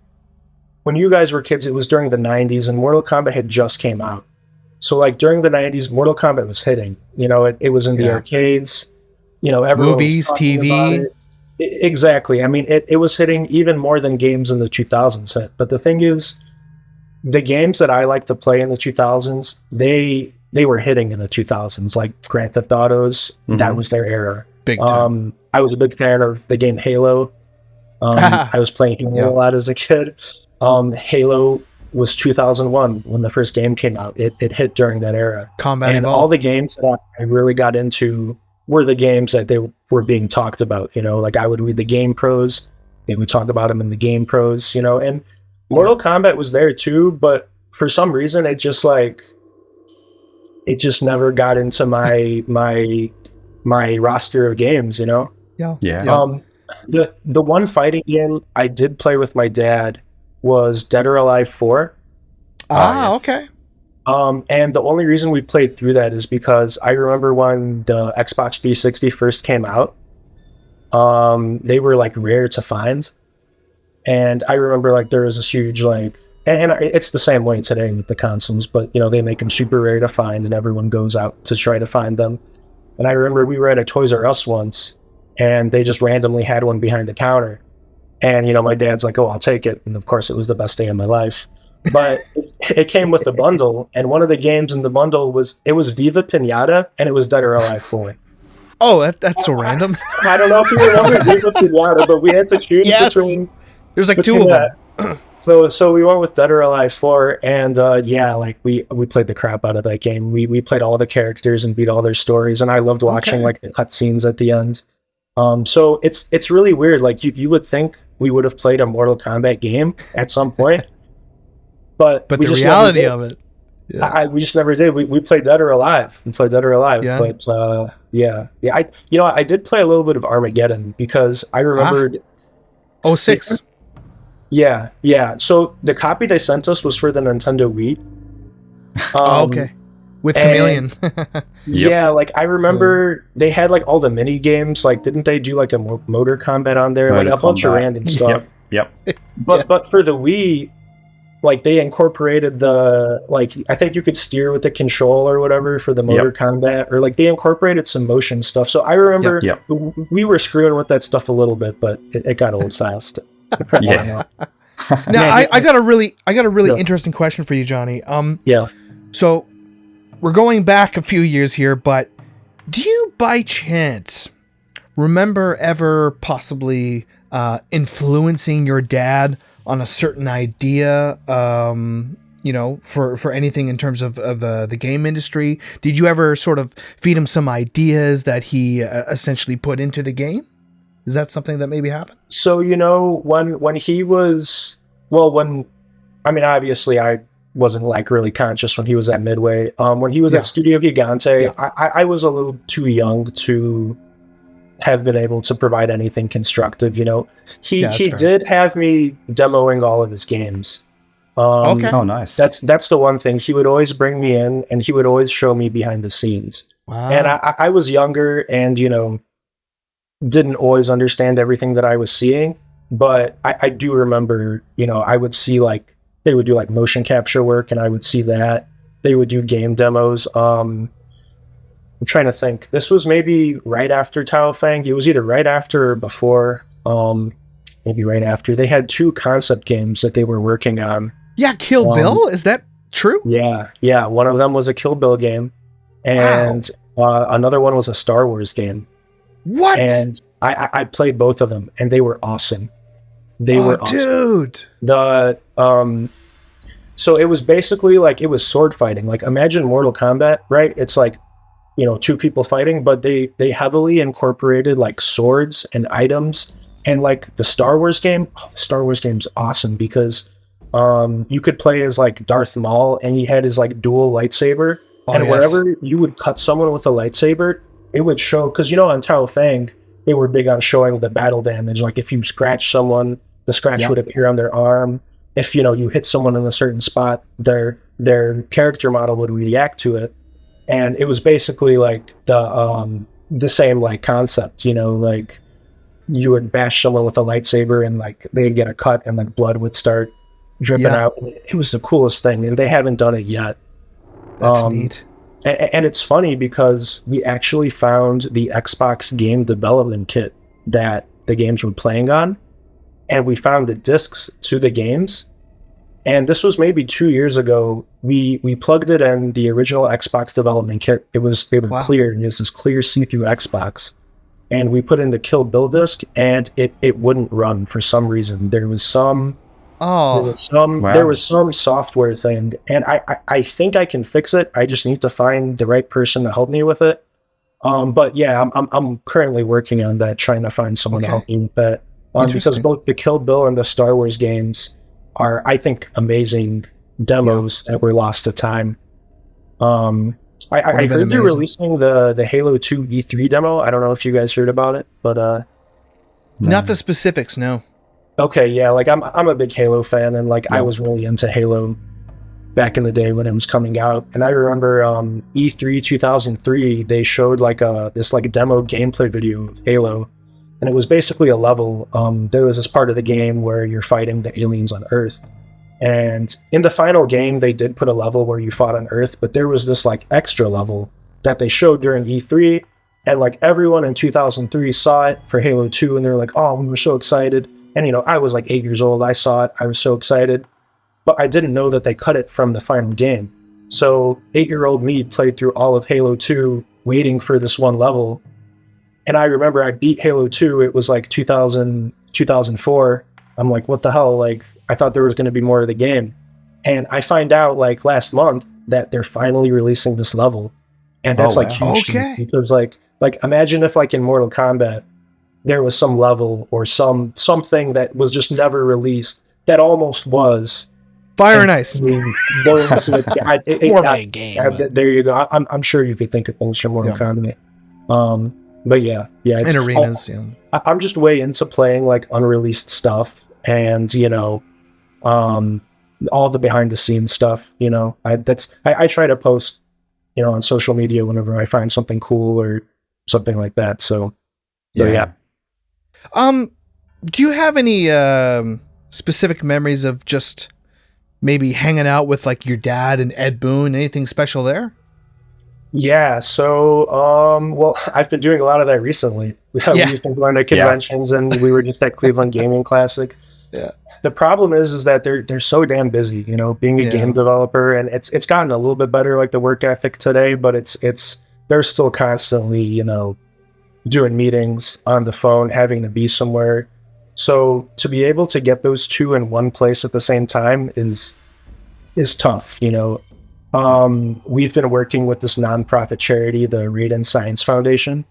when you guys were kids, it was during the 90s, and Mortal Kombat had just came out. So like during the 90s, Mortal Kombat was hitting. It was in the arcades. Everyone movies, TV. Exactly. I mean, it was hitting even more than games in the 2000s hit. But the thing is, the games that I like to play in the 2000s, they were hitting in the 2000s, like Grand Theft Autos. That was their era. Big time. I was a big fan of the game Halo. I was playing Halo a lot as a kid. Halo was 2001 when the first game came out. It hit during that era. Combat and Evolved. all the games that I really got into were the games that they were being talked about. You know, like I would read the game pros. They would talk about them in the game pros. You know, and Mortal Kombat was there too, but for some reason it just never got into my roster of games. You know. Yeah. The one fighting game I did play with my dad was Dead or Alive 4. Yes. Okay. And the only reason we played through that is because I remember when the Xbox 360 first came out, they were like rare to find. And I remember like there was this huge like, and it's the same way today with the consoles, but you know, they make them super rare to find and everyone goes out to try to find them. And I remember we were at a Toys R Us once and they just randomly had one behind the counter. And, you know, my dad's like, oh, I'll take it. And of course it was the best day of my life. But it came with a bundle, and one of the games in the bundle was Viva Pinata, and it was Dead or Alive 4. Oh, that's so random. I don't know if you remember Viva Pinata, but we had to choose between. There's like two of them. So we went with Dead or Alive 4, and like we played the crap out of that game. We played all the characters and beat all their stories, and I loved watching like the cutscenes at the end. So it's really weird. Like you would think we would have played a Mortal Kombat game at some point. But the reality of it, we just never did. We played Dead or Alive. Yeah. But I did play a little bit of Armageddon because I remembered. 06. Yeah. So the copy they sent us was for the Nintendo Wii. Okay. With Chameleon. Yeah, like I remember they had like all the mini games. Like, didn't they do like a Motor Combat on there? Like a bunch of random stuff. Yep. But for the Wii, like they incorporated I think you could steer with the control or whatever for the Motor Combat, or like they incorporated some motion stuff. So I remember we were screwing with that stuff a little bit, but it got old fast. Yeah. Now I got a really interesting question for you, Johnny. So we're going back a few years here, but do you by chance remember ever possibly influencing your dad on a certain idea, for anything in terms of the game industry? Did you ever sort of feed him some ideas that he essentially put into the game? Is that something that maybe happened? So, when he was, obviously I wasn't like really conscious when he was at Midway. When he was at Studio Gigante, I was a little too young to have been able to provide anything constructive. He did have me demoing all of his games. Okay. Oh, nice. That's the one thing. He would always bring me in and he would always show me behind the scenes. Wow. And I was younger and, didn't always understand everything that I was seeing. But I do remember, I would see like, they would do like motion capture work and I would see that. They would do game demos. I'm trying to think. This was maybe right after Tao Fang. It was either right after or before. Maybe right after. They had 2 concept games that they were working on. Yeah, Kill Bill? Is that true? Yeah. One of them was a Kill Bill game. And another one was a Star Wars game. What? And I played both of them and they were awesome. They were awesome. Dude. So it was basically like, it was sword fighting. Like imagine Mortal Kombat, right? It's like, 2 people fighting, but they heavily incorporated like swords and items. And like the Star Wars game, the Star Wars game's awesome because you could play as like Darth Maul and he had his like dual lightsaber. Wherever you would cut someone with a lightsaber, it would show, because on Tao Fang, they were big on showing the battle damage. Like if you scratch someone, the scratch would appear on their arm. If you hit someone in a certain spot, their character model would react to it. And it was basically like the same like concept, like you would bash someone with a lightsaber and like they'd get a cut and like blood would start dripping out. It was the coolest thing, and they haven't done it yet. That's neat. And it's funny because we actually found the Xbox game development kit that the games were playing on, and we found the discs to the games. And this was maybe 2 years ago. We plugged it in the original Xbox development kit. They were clear. It was this clear see-through Xbox. And we put in the Kill Bill disc, and it wouldn't run for some reason. There was some Oh, There was some software thing, and I think I can fix it. I just need to find the right person to help me with it. But yeah, I'm currently working on that, trying to find someone to help me with that. Because both the Kill Bill and the Star Wars games are, I think, amazing demos that were lost to time. I heard they're releasing the Halo 2 E3 demo. I don't know if you guys heard about it, but not the specifics, no. Okay, yeah, like I'm a big Halo fan, and like I was really into Halo back in the day when it was coming out. And I remember E3 2003, they showed like this like demo gameplay video of Halo, and it was basically a level. There was this part of the game where you're fighting the aliens on Earth, and in the final game they did put a level where you fought on Earth, but there was this like extra level that they showed during E3, and like everyone in 2003 saw it for Halo 2, and they're like, oh, we were so excited. And, you know, I was like 8 years old. I saw it. I was so excited. But I didn't know that they cut it from the final game. So 8-year-old me played through all of Halo 2 waiting for this one level. And I remember I beat Halo 2. It was like 2004. I'm like, what the hell? Like, I thought there was going to be more of the game. And I find out like last month that they're finally releasing this level. And that's like huge to me, because like imagine if like in Mortal Kombat, there was some level or something that was just never released that almost was Fire and Ice. More of a game. There you go. I'm sure you could think of things from Mortal Kombat. But yeah, it's in arenas. I'm just way into playing like unreleased stuff, and you know, all the behind the scenes stuff. You know, I try to post, you know, on social media whenever I find something cool or something like that. So yeah. Do you have any specific memories of just maybe hanging out with like your dad and Ed Boon? Anything special there? Yeah, so well, I've been doing a lot of that recently. We've been going to conventions, and we were just at Cleveland Gaming Classic. Yeah. The problem is that they're so damn busy, you know, being a game developer, and it's gotten a little bit better, like the work ethic today, but they're still constantly, you know, doing meetings on the phone, having to be somewhere. So to be able to get those two in one place at the same time is tough, you know. We've been working with this nonprofit charity, the Raiden Science Foundation.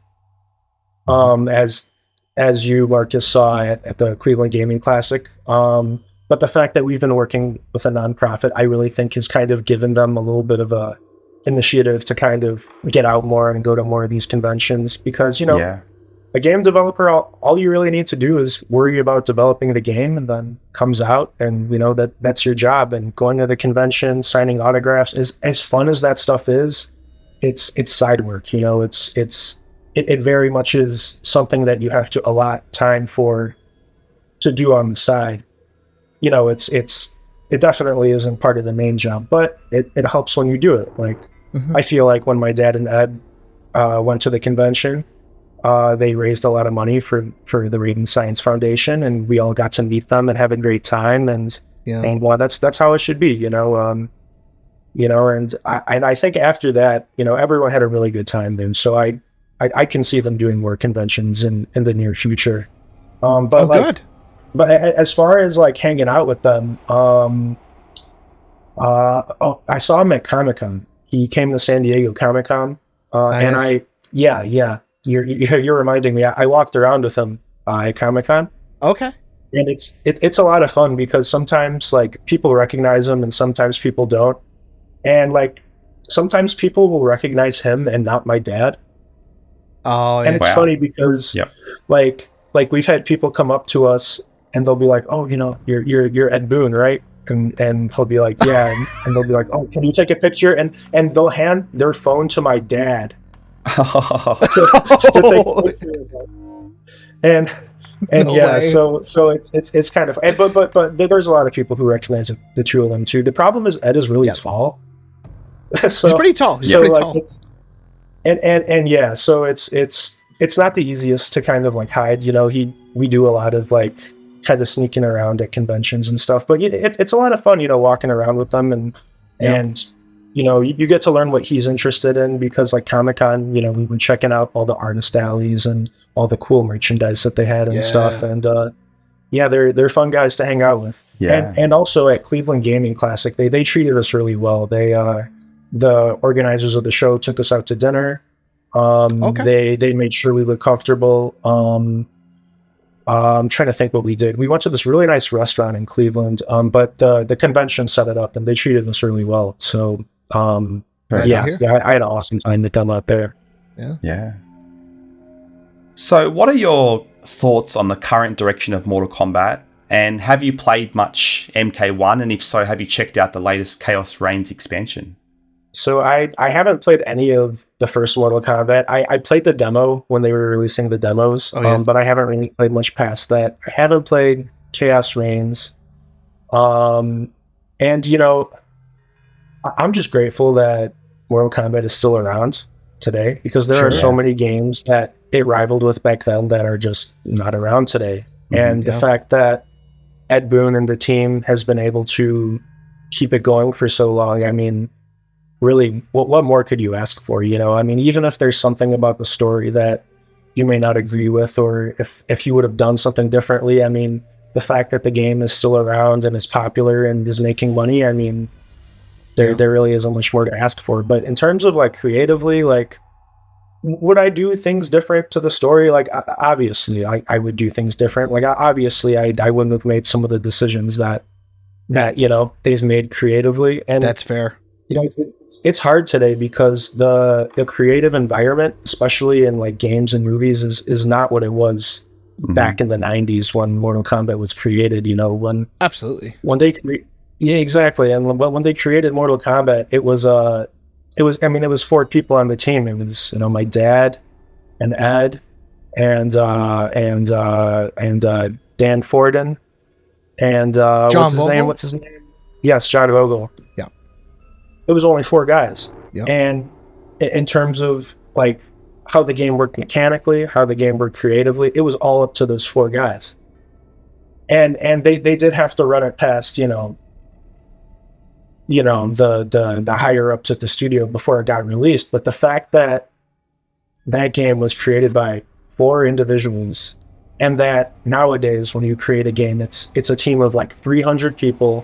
As you, Marcus, saw at the Cleveland Gaming Classic. But the fact that we've been working with a nonprofit, I really think has kind of given them a little bit of a initiative to kind of get out more and go to more of these conventions, because, you know, a game developer, all you really need to do is worry about developing the game, and then comes out, and you know that's your job. And going to the convention, signing autographs, is as fun as that stuff is. It's side work, you know. It very much is something that you have to allot time for to do on the side. You know, it definitely isn't part of the main job, but it helps when you do it. Like, I feel like when my dad and Ed went to the convention, they raised a lot of money for the Raiden Science Foundation, and we all got to meet them and have a great time. And well, that's how it should be, you know. You know, and I think after that, you know, everyone had a really good time then. So I can see them doing more conventions in the near future. But good. But as far as like hanging out with them, I saw him at Comic-Con. He came to San Diego Comic-Con, and you're reminding me. I walked around with him at Comic-Con. Okay. And it's a lot of fun, because sometimes like people recognize him and sometimes people don't. And like sometimes people will recognize him and not my dad. Oh, yeah. And it's funny because like we've had people come up to us and they'll be like, "Oh, you know, you're Ed Boon, right?" And he'll be like, "Yeah," and they'll be like, "Oh, can you take a picture?" And they'll hand their phone to my dad to take a picture of them. And No yeah, way. so it's kind of, but there's a lot of people who recognize the two of them too. The problem is Ed is really tall. So He's pretty tall. He's pretty tall. And yeah, so it's not the easiest to kind of like hide. You know, we do a lot of like kind of sneaking around at conventions and stuff, but it's a lot of fun, you know, walking around with them and you know, you get to learn what he's interested in, because like Comic-Con, you know, we were checking out all the artist alleys and all the cool merchandise that they had and stuff. And, Yeah, they're fun guys to hang out with. Yeah. And also at Cleveland Gaming Classic, they treated us really well. The organizers of the show took us out to dinner. They made sure we looked comfortable. I'm trying to think what we did. We went to this really nice restaurant in Cleveland, but the convention set it up and they treated us really well. So I had an awesome time with them out there. Yeah. So what are your thoughts on the current direction of Mortal Kombat? And have you played much MK1? And if so, have you checked out the latest Chaos Reigns expansion? So I haven't played any of the first Mortal Kombat. I played the demo when they were releasing the demos, but I haven't really played much past that. I haven't played Chaos Reigns. And, you know, I'm just grateful that Mortal Kombat is still around today, because there are so many games that it rivaled with back then that are just not around today. And the fact that Ed Boon and the team has been able to keep it going for so long, I mean, really, what more could you ask for? You know, I mean, even if there's something about the story that you may not agree with, or if you would have done something differently, I mean, the fact that the game is still around and is popular and is making money, I mean, there really isn't much more to ask for. But in terms of like creatively, like, would I do things different to the story? Like, obviously, I would do things different. Like, obviously, I wouldn't have made some of the decisions that you know they've made creatively, and that's fair. You know, it's hard today because the creative environment, especially in like games and movies, is not what it was back in the 90s when Mortal Kombat was created. You know, when exactly. And when they created Mortal Kombat, it was it was 4 people on the team. It was, you know, my dad and Ed and Dan Forden and what's his name? Yes, John Vogel. Yeah. It was only 4 guys. Yep. And in terms of like how the game worked mechanically, how the game worked creatively, it was all up to those 4 guys. And they did have to run it past, the higher ups at the studio before it got released. But the fact that that game was created by 4 individuals, and that nowadays when you create a game, it's a team of like 300 people.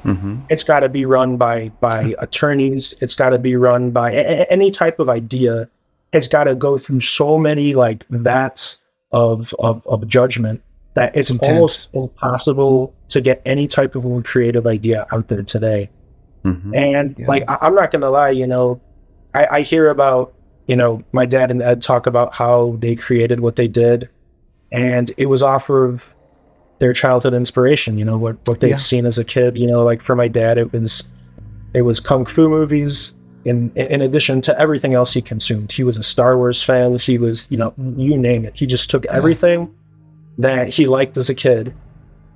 It's got to be run by attorneys. It's got to be run by any type of idea. It's got to go through so many like vats of judgment that it's almost impossible to get any type of creative idea out there today. And like, I'm not gonna lie, I hear about, my dad and Ed talk about how they created what they did, and it was off of their childhood inspiration, what they've seen as a kid. Like for my dad, it was kung fu movies in addition to everything else he consumed. He was a Star Wars fan. He was, you name it. He just took everything that he liked as a kid,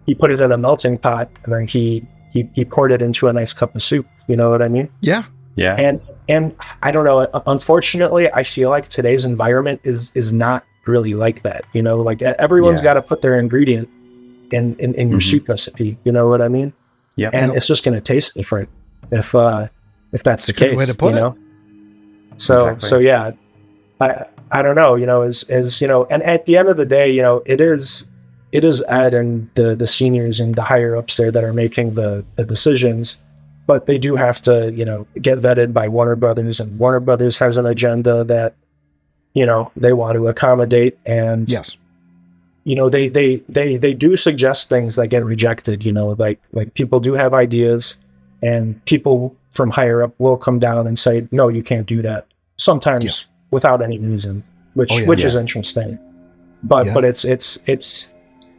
he put it in a melting pot, and then he poured it into a nice cup of soup. You know what I mean? Yeah. Yeah. And I don't know. Unfortunately, I feel like today's environment is not really like that. Like everyone's got to put their ingredient in your soup recipe. You know what I mean? Yeah. And it's just going to taste different if that's the case. Way to put it. So yeah, I don't know. And at the end of the day, it is Ed and the seniors and the higher ups there that are making the decisions, but they do have to, get vetted by Warner Brothers, and Warner Brothers has an agenda that, they want to accommodate. And yes, they do suggest things that get rejected, like people do have ideas, and people from higher up will come down and say, no, you can't do that. Sometimes without any reason, which is interesting. But it's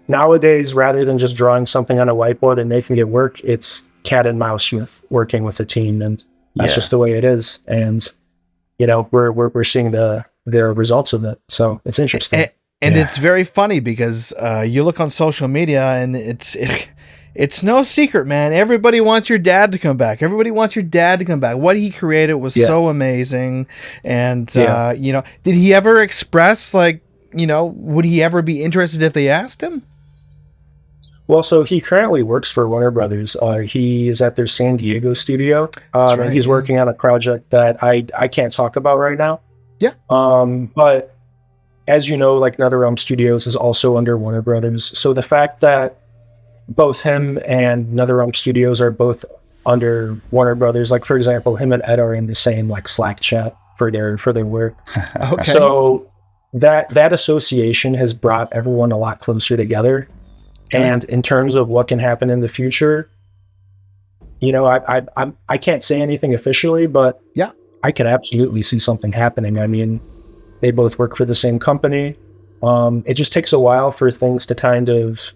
nowadays, rather than just drawing something on a whiteboard and making it work, it's cat and mouse with working with a team, and that's just the way it is. And we're seeing the results of it, so it's interesting. And it's very funny because you look on social media, and it's no secret, man. Everybody wants your dad to come back. What he created was so amazing, and did he ever express would he ever be interested if they asked him? Well, so he currently works for Warner Brothers. He is at their San Diego studio, and he's working on a project that I can't talk about right now. Yeah. But as you know, like NetherRealm Studios is also under Warner Brothers. So the fact that both him and NetherRealm Studios are both under Warner Brothers. Like, for example, him and Ed are in the same like Slack chat for their work. Okay. So that association has brought everyone a lot closer together. Okay. And in terms of what can happen in the future, you know, I can't say anything officially, but Yeah. I could absolutely see something happening. I mean, they both work for the same company. It just takes a while for things to kind of,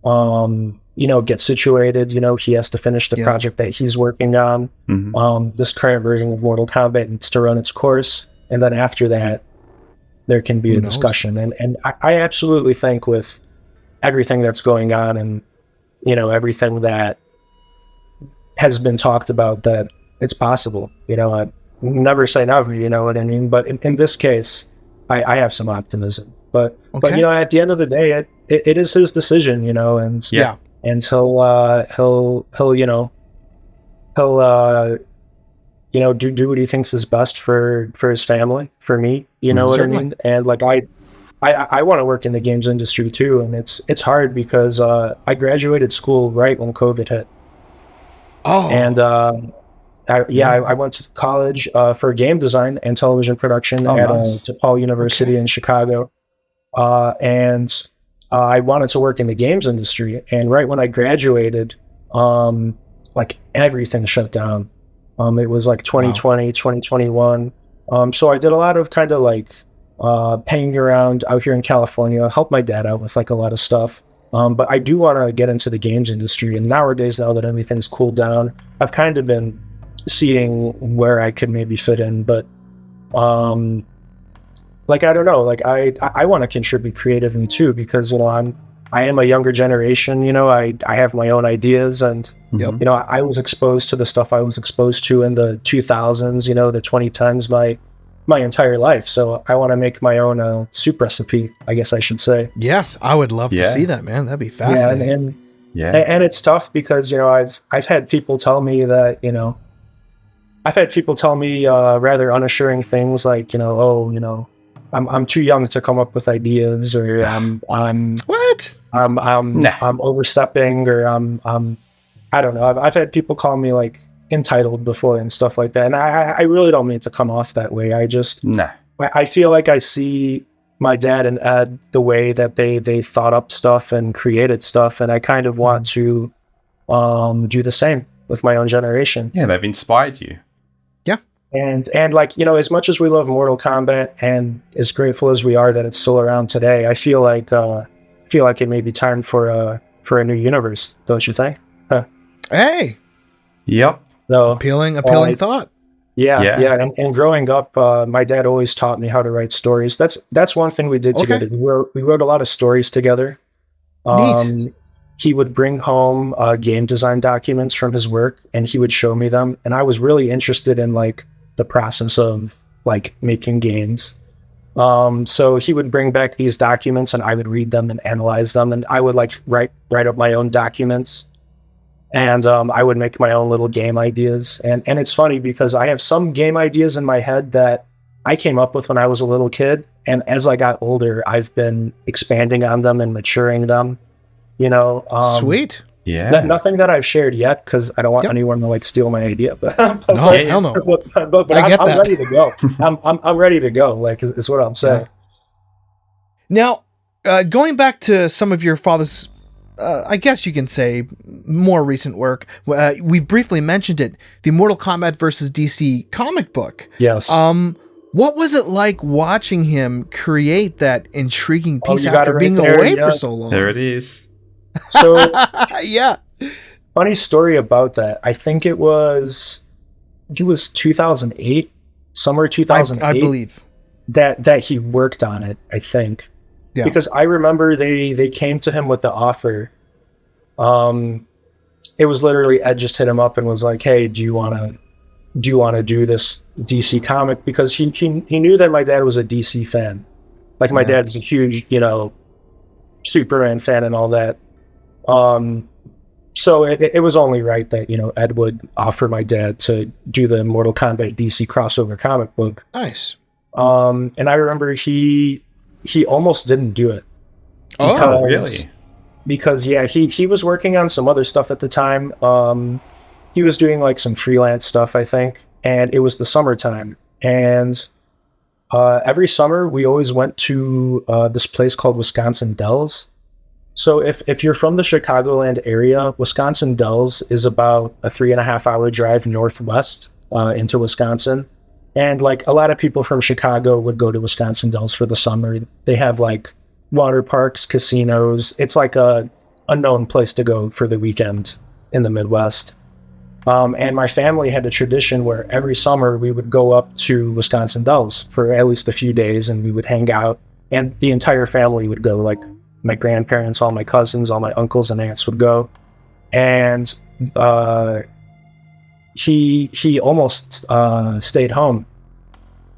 you know, get situated. You know, he has to finish the project that he's working on. This current version of Mortal Kombat needs to run its course. And then after that, there can be a discussion. And I absolutely think with everything that's going on and, you know, everything that has been talked about, that it's possible. You know, I never say never, you know what I mean? But in this case, I have some optimism. But you know, at the end of the day, it is his decision, you know, and and he'll you know, you know, do what he thinks is best for his family, for me, you know what I mean? And like I want to work in the games industry too, and it's hard because I graduated school right when COVID hit. And I went to college for game design and television production at DePaul University in Chicago. And I wanted to work in the games industry. And right when I graduated, like everything shut down. It was like 2020, 2021. So I did a lot of kind of like hanging around out here in California, helped my dad out with like a lot of stuff. But I do want to get into the games industry. And nowadays, now that everything's cooled down, I've kind of been seeing where I could maybe fit in. But like, I don't know, like I want to contribute creatively too, because, you know, I am a younger generation, you know, I have my own ideas, and, you know, I was exposed to the stuff I was exposed to in the 2000s, you know, the 2010s, my entire life. So I want to make my own soup recipe, I guess I should say. Yes, I would love to see that, man. That'd be fascinating. And it's tough because, you know, I've had people tell me that, you know, rather unassuring things like, you know, oh, you know, I'm too young to come up with ideas, or I'm overstepping, or I don't know. I've had people call me like entitled before and stuff like that, and I really don't mean to come off that way. I just I feel like I see my dad and Ed the way that they thought up stuff and created stuff, and I kind of want to do the same with my own generation. Yeah, they've inspired you. And like, you know, as much as we love Mortal Kombat and as grateful as we are that it's still around today, I feel like it may be time for a new universe, don't you think? Hey. Yep. So appealing thought. Yeah. And growing up, my dad always taught me how to write stories. That's one thing we did together. We wrote a lot of stories together. Neat. He would bring home game design documents from his work, and he would show me them. And I was really interested in like the process of like making games. So he would bring back these documents, and I would read them and analyze them, and I would like write up my own documents, and I would make my own little game ideas. And it's funny because I have some game ideas in my head that I came up with when I was a little kid, and as I got older, I've been expanding on them and maturing them. You know, sweet. Yeah. Nothing that I've shared yet, because I don't want anyone to like steal my idea. But hell no. But I'm ready to go. I'm ready to go. Like, is what I'm saying. Now, going back to some of your father's, I guess you can say, more recent work. We've briefly mentioned it. The Mortal Kombat versus DC comic book. Yes. What was it like watching him create that intriguing piece after being away for so long? There it is. So yeah, funny story about that. I think it was 2008, summer 2008. I believe that he worked on it. I think, because I remember they came to him with the offer. It was literally Ed just hit him up and was like, "Hey, do you want to do this DC comic?" Because he knew that my dad was a DC fan. Like my dad's a huge, you know, Superman fan and all that. So it was only right that, you know, Ed would offer my dad to do the Mortal Kombat DC crossover comic book. Nice. And I remember he almost didn't do it. Oh, really? because he was working on some other stuff at the time. He was doing like some freelance stuff, I think, and it was the summertime. And every summer we always went to this place called Wisconsin Dells. So if you're from the Chicagoland area, Wisconsin Dells is about a 3.5 hour drive northwest into Wisconsin. And like a lot of people from Chicago would go to Wisconsin Dells for the summer. They have like water parks, casinos. It's like a known place to go for the weekend in the Midwest. And my family had a tradition where every summer we would go up to Wisconsin Dells for at least a few days, and we would hang out, and the entire family would go, like my grandparents, all my cousins, all my uncles and aunts would go. And he almost stayed home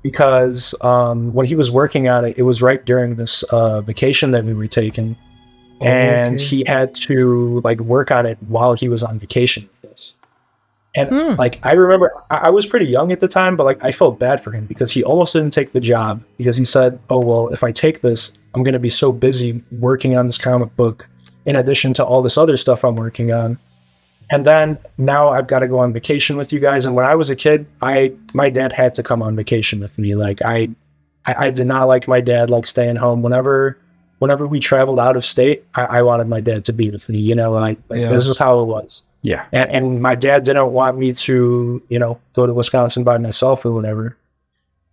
because when he was working on it, it was right during this vacation that we were taking, and he had to like work on it while he was on vacation with us. And like I remember, I was pretty young at the time, but like I felt bad for him because he almost didn't take the job because he said, "Oh well, if I take this, I'm going to be so busy working on this comic book in addition to all this other stuff I'm working on. And then now I've got to go on vacation with you guys." And when I was a kid, my dad had to come on vacation with me. Like I did not like my dad like staying home. Whenever we traveled out of state, I wanted my dad to be with me. You know, this is how it was. Yeah. And my dad didn't want me to, go to Wisconsin by myself or whatever.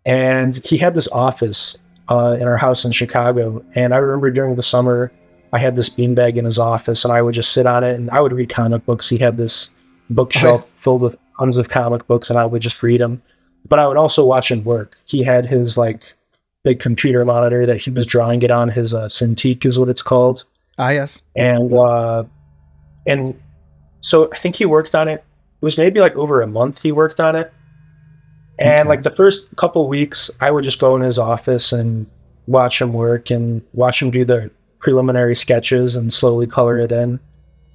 And he had this office in our house in Chicago. And I remember during the summer, I had this beanbag in his office, and I would just sit on it and I would read comic books. He had this bookshelf filled with tons of comic books, and I would just read them. But I would also watch him work. He had his like big computer monitor that he was drawing it on. His Cintiq is what it's called. Ah, yes. And so I think he worked on it. It was maybe like over a month he worked on it. And like the first couple weeks, I would just go in his office and watch him work and watch him do the preliminary sketches and slowly color it in.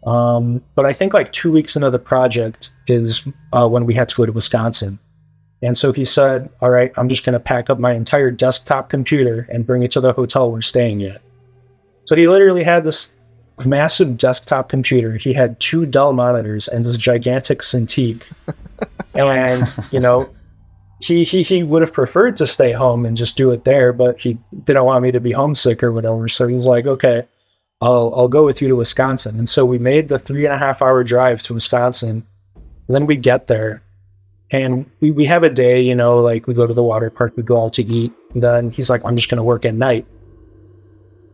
But I think like 2 weeks into the project is when we had to go to Wisconsin. And so he said, "All right, I'm just going to pack up my entire desktop computer and bring it to the hotel we're staying at." So he literally had this massive desktop computer. He had 2 Dell monitors and this gigantic Cintiq. And, he would have preferred to stay home and just do it there, but he didn't want me to be homesick or whatever. So he's like, "Okay, I'll go with you to Wisconsin." And so we made the 3.5 hour drive to Wisconsin. And then we get there and we have a day, like we go to the water park, we go out to eat. And then he's like, "I'm just going to work at night."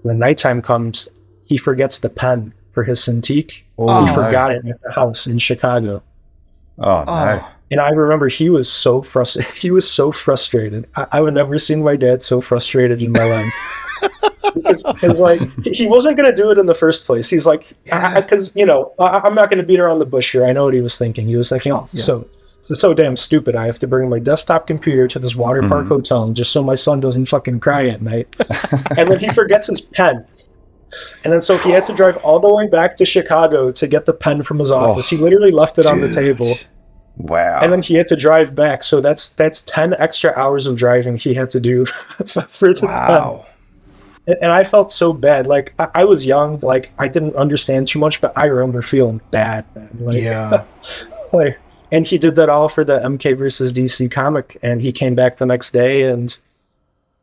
When nighttime comes, he forgets the pen for his Cintiq. He forgot it at the house in Chicago. Oh, no. And I remember he was so frustrated. He was so frustrated. I would never seen my dad so frustrated in my life. Because like he wasn't going to do it in the first place. He's like, because I'm not going to beat around the bush here. I know what he was thinking. He was thinking, this is so damn stupid. I have to bring my desktop computer to this water park hotel just so my son doesn't fucking cry at night. And then he forgets his pen. And then so he had to drive all the way back to Chicago to get the pen from his office. He literally left it on the table. Wow. And then he had to drive back. So that's 10 extra hours of driving he had to do for the pen. And I felt so bad. Like I was young, like I didn't understand too much, but I remember feeling bad. Like, yeah. And he did that all for the MK versus DC comic, and he came back the next day and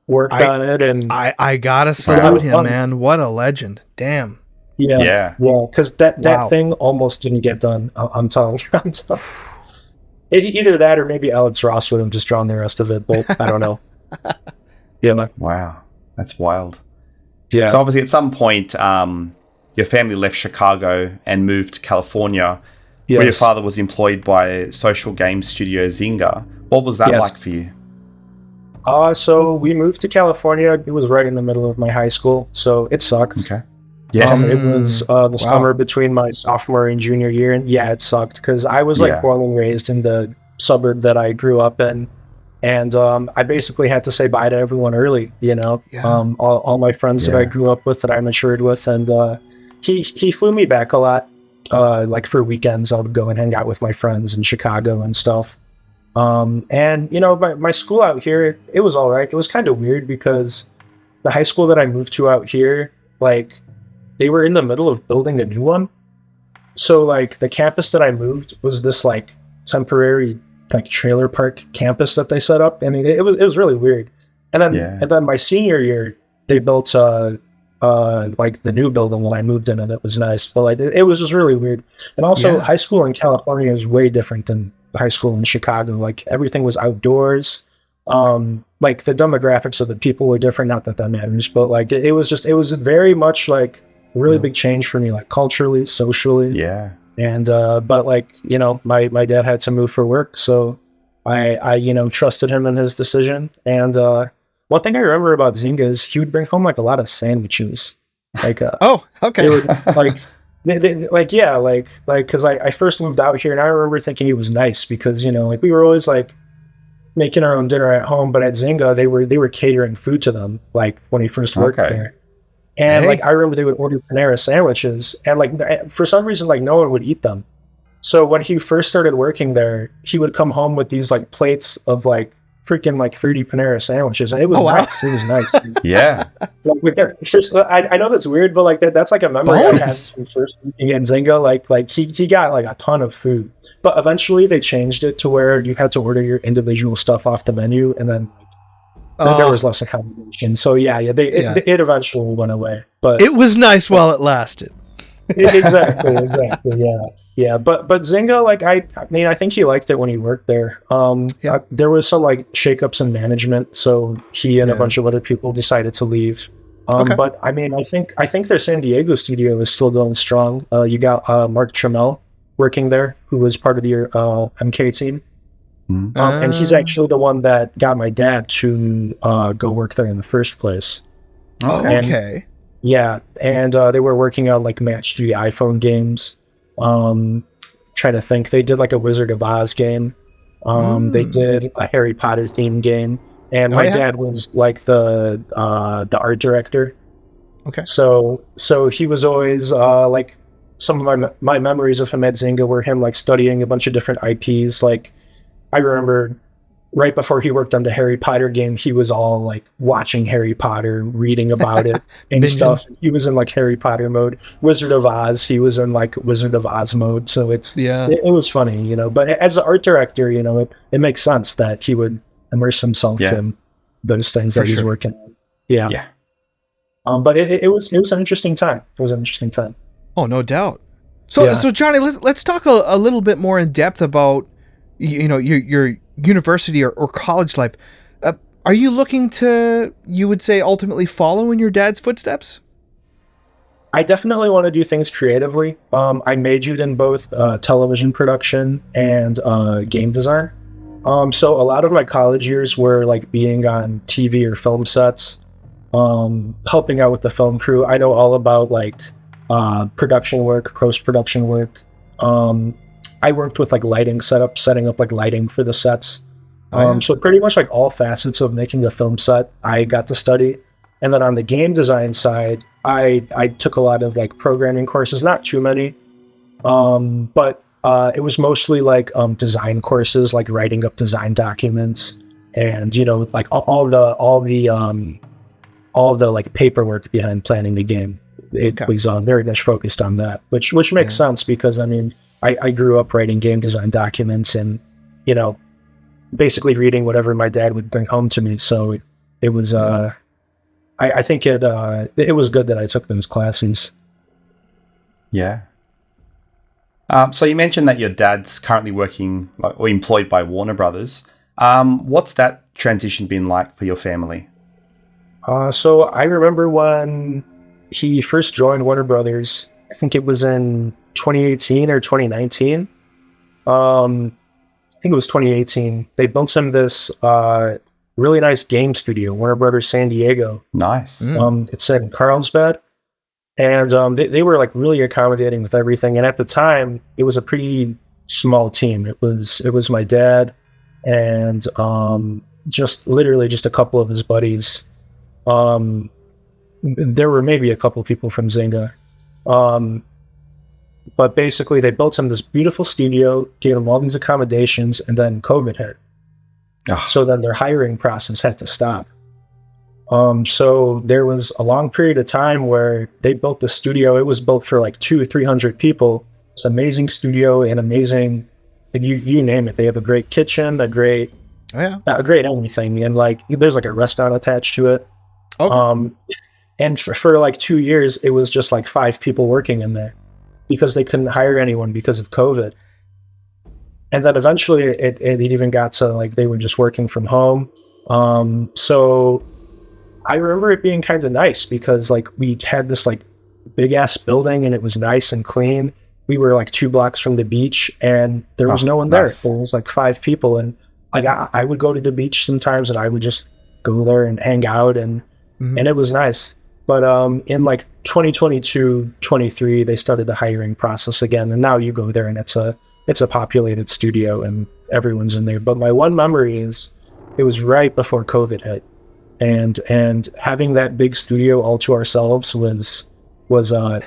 worked on it. And I gotta salute him, man. What a legend. Damn. Yeah. Because that thing almost didn't get done. I'm telling you. Either that or maybe Alex Ross would have just drawn the rest of it, but I don't know. Yeah. Wow. That's wild. Yeah. So obviously at some point, your family left Chicago and moved to California, where your father was employed by social game studio Zynga. What was that like for you? So we moved to California. It was right in the middle of my high school, so it sucked. Okay. Yeah. It was the summer between my sophomore and junior year, and it sucked because I was like born and raised in the suburb that I grew up in, and I basically had to say bye to everyone early. All my friends that I grew up with, that I matured with, and he flew me back a lot. Like for weekends, I would go and hang out with my friends in Chicago and stuff. And my school out here, it was all right. It was kind of weird because the high school that I moved to out here, like they were in the middle of building a new one. So like the campus that I moved was this like temporary like trailer park campus that they set up. I mean, it was really weird. And then my senior year, they built like the new building when I moved in, and it was nice. But like it was just really weird. And also, high school in California is way different than high school in Chicago. Like everything was outdoors. Like the demographics of the people were different. Not that matters, but like it was very much like a really big change for me, like culturally, socially. Yeah. And but like, you know, my dad had to move for work, so I you know, trusted him in his decision. And one thing I remember about Zynga is he would bring home like a lot of sandwiches. Like oh, okay. They would, like because I first moved out here, and I remember thinking it was nice because, you know, like we were always like making our own dinner at home, but at Zynga they were catering food to them like when he first worked there. And like I remember they would order Panera sandwiches, and like for some reason like no one would eat them. So when he first started working there, he would come home with these like plates of like freaking like 30 Panera sandwiches, and it was nice. It was nice. Yeah. Like, I know that's weird, but like that's like a memory I had from first working at Zynga. Like he got like a ton of food, but eventually they changed it to where you had to order your individual stuff off the menu, and then there was less accommodation. So it eventually went away. But it was nice while it lasted. exactly, yeah. But Zynga, like I mean, I think he liked it when he worked there. There was some like shakeups in management, so he and a bunch of other people decided to leave. But I mean, I think their San Diego studio is still going strong. You got Mark Trammell working there, who was part of the MK team. And he's actually the one that got my dad to go work there in the first place. Okay. And they were working on like Match 3 iPhone games. Trying to think, they did like a Wizard of Oz game. They did a Harry Potter themed game, and my dad was like the art director. Okay. So he was always like, some of my memories of him at Zynga were him like studying a bunch of different IPs. Like I remember right before he worked on the Harry Potter game, he was all like watching Harry Potter, reading about it and stuff. He was in like Harry Potter mode. Wizard of Oz, he was in like Wizard of Oz mode. So it was funny, you know. But as an art director, you know, it makes sense that he would immerse himself in those things that he's working on. Yeah. But it was an interesting time. It was an interesting time. Oh, no doubt. So Johnny, let's talk a little bit more in depth about your university or college life. Are you looking to, you would say, ultimately follow in your dad's footsteps? I definitely want to do things creatively. I majored in both television production and game design. So a lot of my college years were like being on TV or film sets, helping out with the film crew. I know all about like production work, post-production work. I worked with like lighting setup, setting up like lighting for the sets. So pretty much like all facets of making a film set, I got to study. And then on the game design side, I took a lot of like programming courses, not too many, but it was mostly like design courses, like writing up design documents, and you know, like all the like paperwork behind planning the game. It was very much focused on that, which makes sense because I mean, I grew up writing game design documents and, you know, basically reading whatever my dad would bring home to me. So it was, I think it was good that I took those classes. Yeah. So you mentioned that your dad's currently working or employed by Warner Brothers. What's that transition been like for your family? So I remember when he first joined Warner Brothers, I think it was in 2018 or 2019. I think it was 2018. They built him this really nice game studio, Warner Brothers San Diego. Nice. It's in Carlsbad. And they were like really accommodating with everything. And at the time, it was a pretty small team. It was my dad and just a couple of his buddies. There were maybe a couple people from Zynga. But basically, they built him this beautiful studio, gave him all these accommodations, and then COVID hit. So then their hiring process had to stop. So there was a long period of time where they built the studio. It was built for like 200-300 people. It's an amazing studio and amazing, you name it. They have a great kitchen, a great everything, and like there's like a restaurant attached to it. Okay. And for like 2 years, it was just like 5 people working in there because they couldn't hire anyone because of COVID. And then eventually it even got to like they were just working from home. So I remember it being kind of nice because like we had this like big ass building and it was nice and clean. We were like 2 blocks from the beach and there was no one there. Nice. There was like 5 people, and like I would go to the beach sometimes and I would just go there and hang out and it was nice. But in like 2022, 23, they started the hiring process again, and now you go there and it's a populated studio and everyone's in there. But my one memory is it was right before COVID hit, and having that big studio all to ourselves was weird.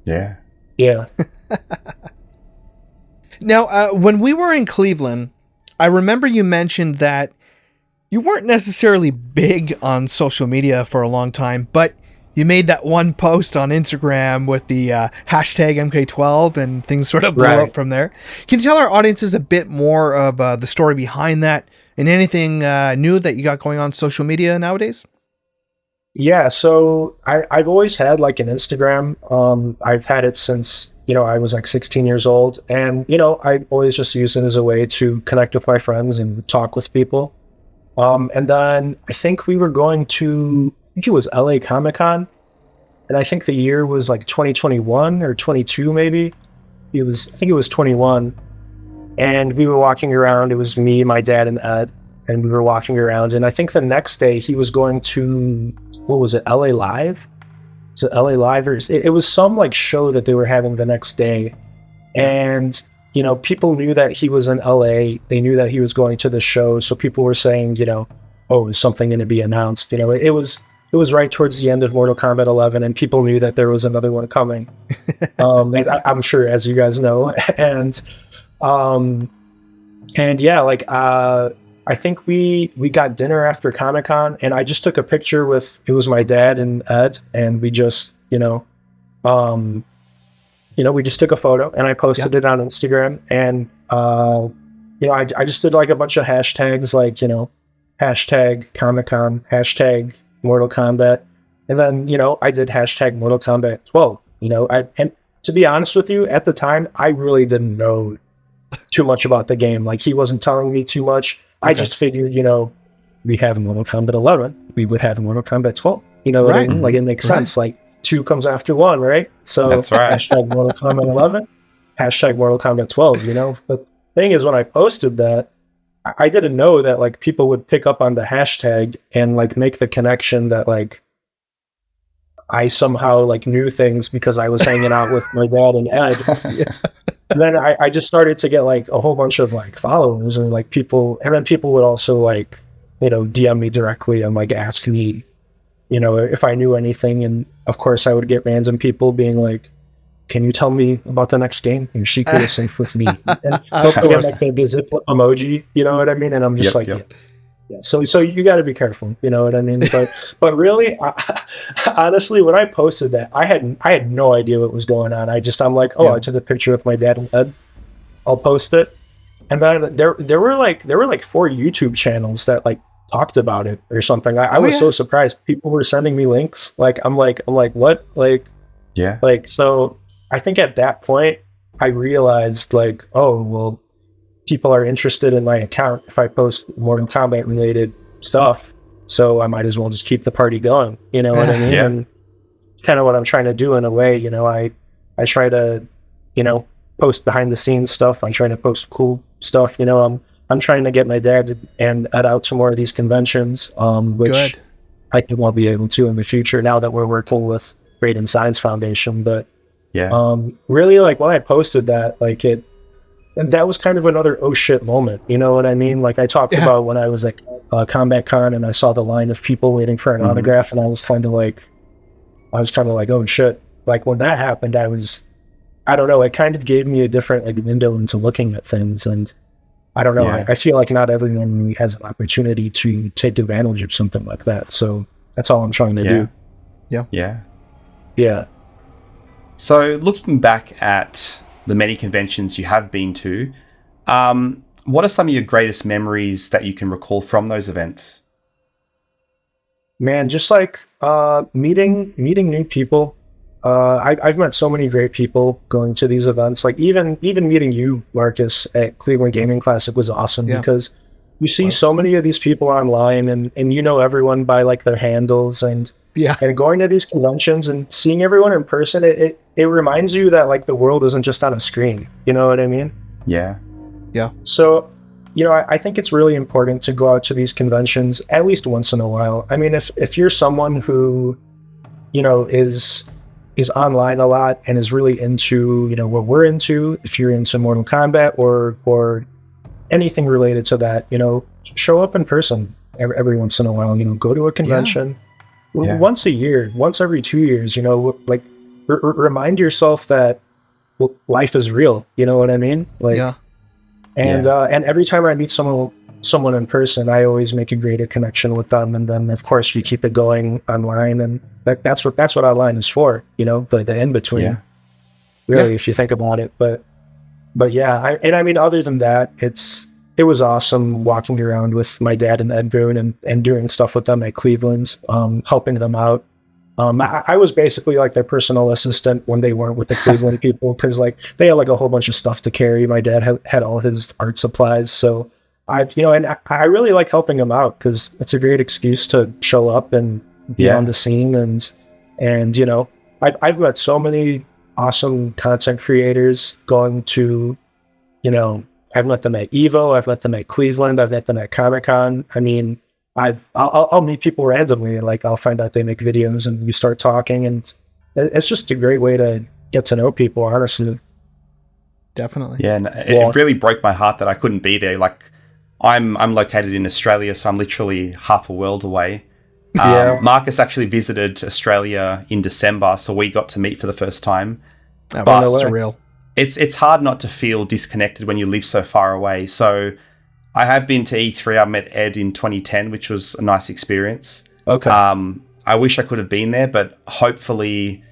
Yeah. Yeah. Now, when we were in Cleveland, I remember you mentioned that you weren't necessarily big on social media for a long time, but you made that one post on Instagram with the hashtag MK12 and things sort of blew up from there. Can you tell our audiences a bit more of the story behind that and anything new that you got going on social media nowadays? Yeah, so I've always had like an Instagram. I've had it since, I was like 16 years old. And, I always just use it as a way to connect with my friends and talk with people. And then I think we were going to, I think it was LA Comic-Con. And I think the year was like 2021 or 22 maybe. I think it was 21. And we were walking around. It was me, my dad, and Ed. And we were walking around. And I think the next day he was going to, what was it, LA Live? Was it LA Live? Or it was some like show that they were having the next day. And people knew that he was in LA. They knew that he was going to the show. So people were saying, oh, is something going to be announced? It was right towards the end of Mortal Kombat 11, and people knew that there was another one coming. I'm sure, as you guys know. And yeah, like I think we got dinner after Comic-Con, and I just took a picture with, it was my dad and Ed, and we just, we just took a photo and I posted it on Instagram, and I just did like a bunch of hashtags, like hashtag Comic-Con, hashtag Mortal Kombat, and then I did hashtag Mortal Kombat 12. And to be honest with you, at the time I really didn't know too much about the game. Like he wasn't telling me too much. I just figured, we have Mortal Kombat 11, we would have Mortal Kombat 12. What I mean? Like it makes sense. Like 2 comes after 1, right? So that's right. Hashtag Mortal Kombat 11, hashtag Mortal Kombat 12, But the thing is, when I posted that, I didn't know that like people would pick up on the hashtag and like make the connection that like I somehow like knew things because I was hanging out with my dad and Ed. And then I just started to get like a whole bunch of like followers and like people, and then people would also like, DM me directly and like ask me, if I knew anything. And of course I would get random people being like, can you tell me about the next game? You're secretly safe with me. And they'll get like the zip emoji, you know what I mean? And I'm just Yeah. So you got to be careful, you know what I mean? But really, honestly, when I posted that, I had no idea what was going on. I'm like, I took a picture with my dad and Ed. I'll post it. And then there were like 4 YouTube channels that like talked about it or something. I was so surprised. People were sending me links. Like I'm like what? Like so I think at that point I realized like, oh well, people are interested in my account if I post Mortal Kombat related stuff, so I might as well just keep the party going. You know what I mean? And it's kind of what I'm trying to do in a way. I try to, post behind the scenes stuff. I'm trying to post cool stuff. I'm trying to get my dad and Ed out to more of these conventions, which I think we'll be able to in the future now that we're working with Braden Science Foundation. But really, like when I posted that, like and that was kind of another oh shit moment, you know what I mean? Like I talked about when I was at Combat Con and I saw the line of people waiting for an autograph, and I was kind of like, oh shit. Like when that happened, I don't know, it kind of gave me a different like window into looking at things, and I don't know. Yeah. I feel like not everyone has an opportunity to take advantage of something like that. So that's all I'm trying to do. Yeah. Yeah. So, looking back at the many conventions you have been to, what are some of your greatest memories that you can recall from those events? Man, just like meeting new people. I've met so many great people going to these events. Like even meeting you, Marcus, at Cleveland Gaming Classic was awesome because you see so many of these people online, and you know everyone by like their handles, and going to these conventions and seeing everyone in person, it reminds you that like the world isn't just on a screen. You know what I mean? Yeah. So, you know, I think it's really important to go out to these conventions at least once in a while. I mean, if you're someone who, you know, is online a lot and is really into, you know, what we're into, if you're into Mortal Kombat or anything related to that, you know, show up in person every once in a while. You know, go to a convention once a year, once every 2 years. You know, like remind yourself that life is real. You know what I mean? Like. And every time I meet someone in person, I always make a greater connection with them, and then of course you keep it going online, and that's what online is for, you know, the in between. Really, if you think about it, but yeah, I mean, other than that, it was awesome walking around with my dad and Ed Boon and doing stuff with them at Cleveland, helping them out. I was basically like their personal assistant when they weren't with the Cleveland people, because like they had like a whole bunch of stuff to carry. My dad had all his art supplies, so and I really like helping them out because it's a great excuse to show up and be on the scene, and you know, I've met so many awesome content creators going to, you know, I've met them at Evo, I've met them at Cleveland, I've met them at Comic-Con. I mean, I'll meet people randomly, and like I'll find out they make videos, and we start talking, and it's just a great way to get to know people, honestly. Definitely. Yeah, and it really broke my heart that I couldn't be there. Like, I'm located in Australia, so I'm literally half a world away. Marcus actually visited Australia in December, so we got to meet for the first time. That was surreal. It's hard not to feel disconnected when you live so far away. So I have been to E3. I met Ed in 2010, which was a nice experience. Okay. I wish I could have been there, but hopefully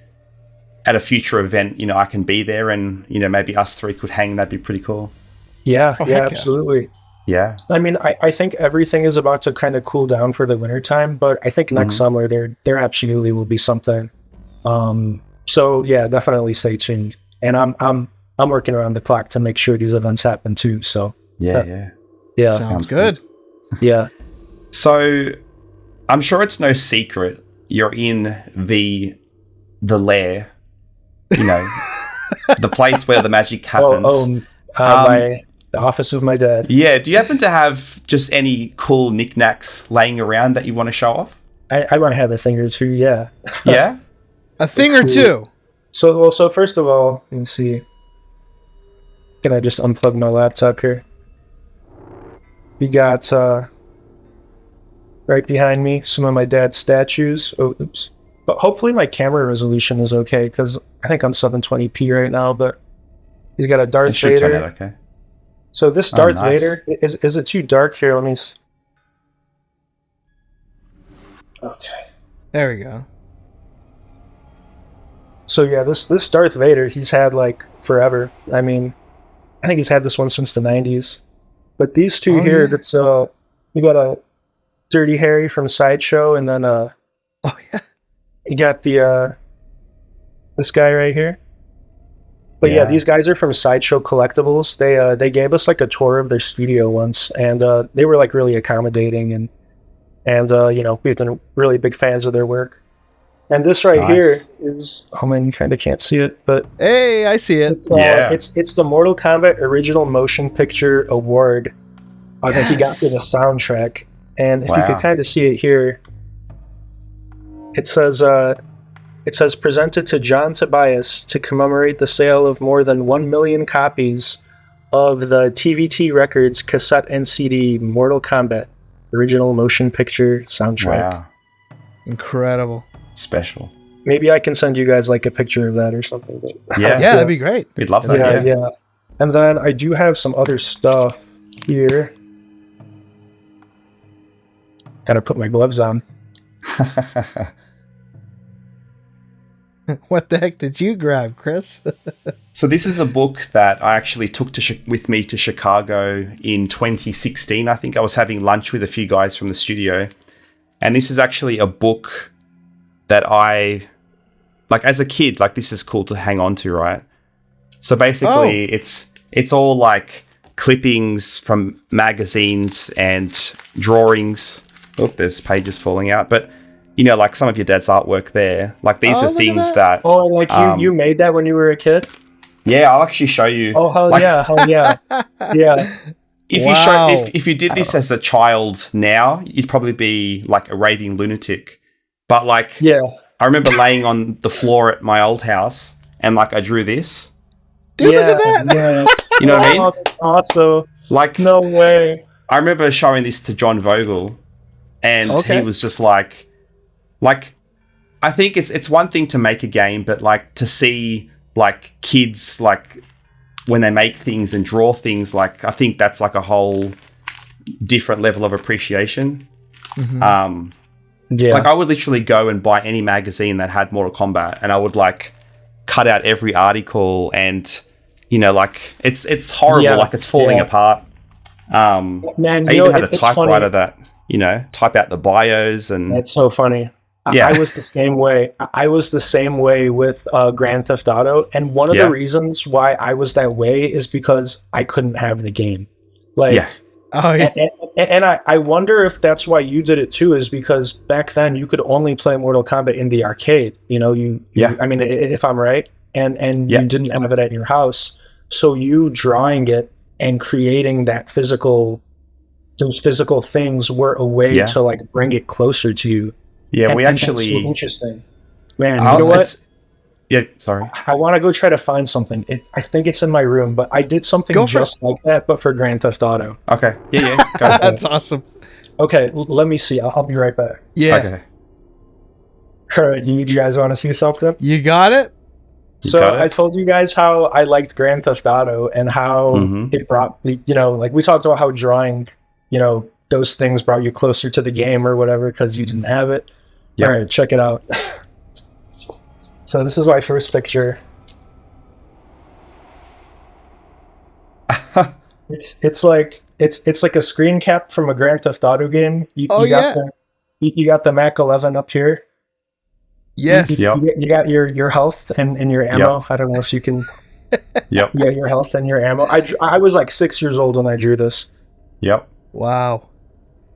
at a future event, you know, I can be there, and, you know, maybe us three could hang. That'd be pretty cool. Yeah, absolutely. Yeah. I mean, I think everything is about to kind of cool down for the winter time, but I think next summer there absolutely will be something. So yeah, definitely stay tuned. And I'm working around the clock to make sure these events happen too. So yeah. Sounds good. Yeah. So I'm sure it's no secret you're in the lair, you know, the place where the magic happens. The office of my dad. Yeah. Do you happen to have just any cool knickknacks laying around that you want to show off? I might have a thing or two. Yeah. Yeah. A thing or two. So first of all, let me see. Can I just unplug my laptop here? We got right behind me some of my dad's statues. Oh, oops. But hopefully my camera resolution is okay, because I think I'm 720p right now. But he's got a Darth Vader. Turn out okay. So this Darth Vader, is it too dark here? Let me see. Okay. There we go. So yeah, this Darth Vader, he's had like forever. I mean, I think he's had this one since the 90s. But these two here, that's you got a Dirty Harry from Sideshow, and then you got the this guy right here. But yeah, these guys are from Sideshow Collectibles. They gave us like a tour of their studio once, and they were like really accommodating, and you know, we've been really big fans of their work. And this right here is, oh man, you kind of can't see it, but hey, I see it. It's the Mortal Kombat Original Motion Picture Award that he got for the soundtrack. And if you could kind of see it here, it says presented to John Tobias to commemorate the sale of more than 1 million copies of the TVT Records cassette and CD Mortal Kombat Original Motion Picture soundtrack. Wow. Incredible. Special. Maybe I can send you guys like a picture of that or something. Yeah, that'd be great. We'd love that. Yeah. And then I do have some other stuff. here. Gotta put my gloves on. What the heck did you grab, Chris? So this is a book that I actually took with me to Chicago in 2016. I think I was having lunch with a few guys from the studio. And this is actually a book that I, like as a kid, like this is cool to hang on to, right? So basically it's all like clippings from magazines and drawings. Oh, there's pages falling out. But, you know, like some of your dad's artwork there. Like these are things that... Oh, like you made that when you were a kid? Yeah, I'll actually show you. Oh, hell yeah. Yeah. If you did this as a child now, you'd probably be like a raving lunatic. But like, yeah, I remember laying on the floor at my old house and like I drew this. Dude, look at that. Yeah. You know what I mean? Awesome. Like, no way. I remember showing this to John Vogel, and he was just like, I think it's one thing to make a game, but like to see like kids like when they make things and draw things, like I think that's like a whole different level of appreciation. Mm-hmm. Like I would literally go and buy any magazine that had Mortal Kombat, and I would like cut out every article, and you know, like it's horrible, like it's falling apart. Man, I even had a typewriter that, you know, type out the bios, and that's so funny. Yeah. I was the same way. I was the same way with Grand Theft Auto, and one of the reasons why I was that way is because I couldn't have the game. Like, and I wonder if that's why you did it too, is because back then you could only play Mortal Kombat in the arcade. You know, I mean, if I'm right, and you didn't have it at your house, so you drawing it and creating that those physical things were a way to like bring it closer to you. Yeah, and that's so interesting, man. You know what? Yeah, sorry. I want to go try to find something. I think it's in my room, but I did something just like that, but for Grand Theft Auto. Okay. Yeah. Go That's awesome. Okay, let me see. I'll be right back. Yeah. Okay. All right, you guys want to see something? You got it? I told you guys how I liked Grand Theft Auto and how it brought, you know, like we talked about how drawing, you know, those things brought you closer to the game or whatever because you didn't have it. Yep. All right, check it out. So this is my first picture. It's like a screen cap from a Grand Theft Auto game. You got the Mac 11 up here. Yes. You got your health and your ammo. I don't know if you can. Yep. Yeah, your health and your ammo. I was like 6 years old when I drew this. Yep. Wow.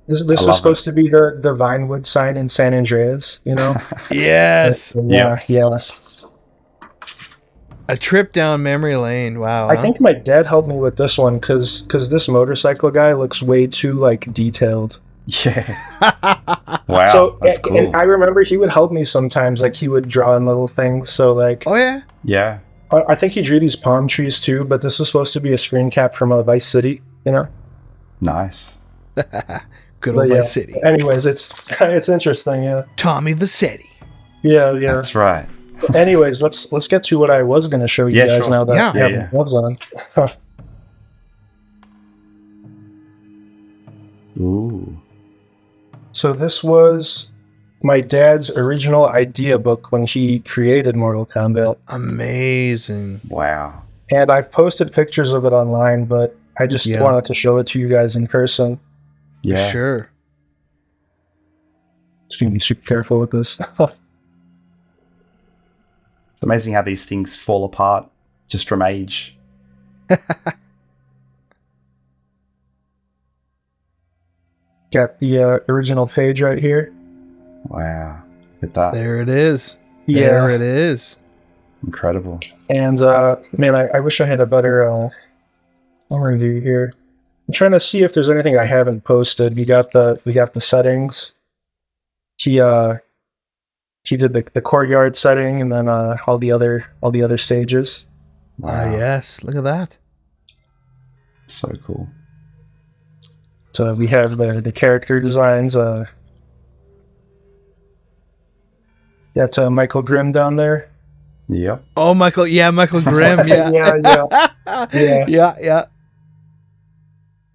This was supposed to be the Vinewood sign in San Andreas, you know? Yes. Yeah. A trip down memory lane. Wow. I think my dad helped me with this one because this motorcycle guy looks way too like detailed. Yeah. Wow. So that's cool. And I remember he would help me sometimes. Like he would draw in little things. So like. Oh yeah. Yeah. I think he drew these palm trees too, but this was supposed to be a screen cap from a Vice City. You know. Nice. Good old Vice City. Anyways, it's interesting. Yeah. Tommy Vassetti. Yeah. That's right. Anyways, let's get to what I was going to show you guys now that you have gloves on. Ooh. So this was my dad's original idea book when he created Mortal Kombat. Amazing. Wow. And I've posted pictures of it online, but I just wanted to show it to you guys in person. Yeah. Sure. Just gonna be super careful with this. It's amazing how these things fall apart just from age. Got the original page right here. Wow. Look at that. There it is. Yeah. There it is. Incredible. And man, I wish I had a better overview here. I'm trying to see if there's anything I haven't posted. We got the settings. He did the courtyard setting and then all the other stages. Wow. Yes, look at that. So cool. So we have the character designs. That's Michael Grimm down there. Yep. Oh, Michael Grimm. Yeah. Yeah. Yeah. Yeah. Yeah. Yeah. Yeah.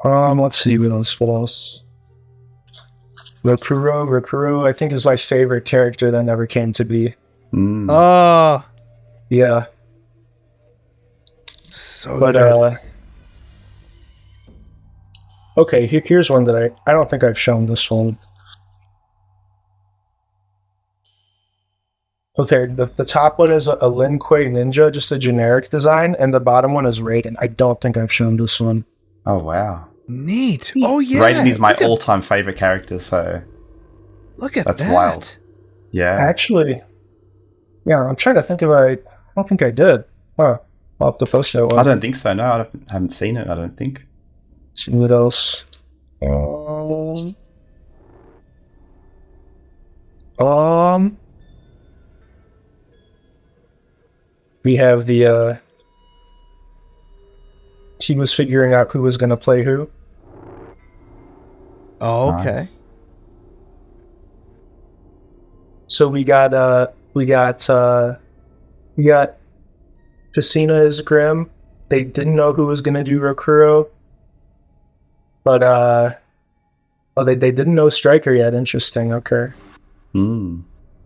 Let's see what else. Rakuro, I think is my favorite character that never came to be. Oh, Yeah. so But good. okay, here's one that I don't think I've shown this one. Okay, the top one is a Lin Kuei Ninja, just a generic design, and the bottom one is Raiden. I don't think I've shown this one. Oh, wow. Neat. Oh yeah. Raiden is my Look at- all-time favorite character, so Look at that's that. wild. Yeah. Actually, yeah, I'm trying to think if I don't think I did. Huh. I'll have to post that one. I don't think so, no. I haven't seen it, I don't think. See what else. We have the he was figuring out who was going to play who. Oh, okay. Nice. So we got Casina as Grim. They didn't know who was going to do Rokuro, but they didn't know Striker yet. Interesting. Okay.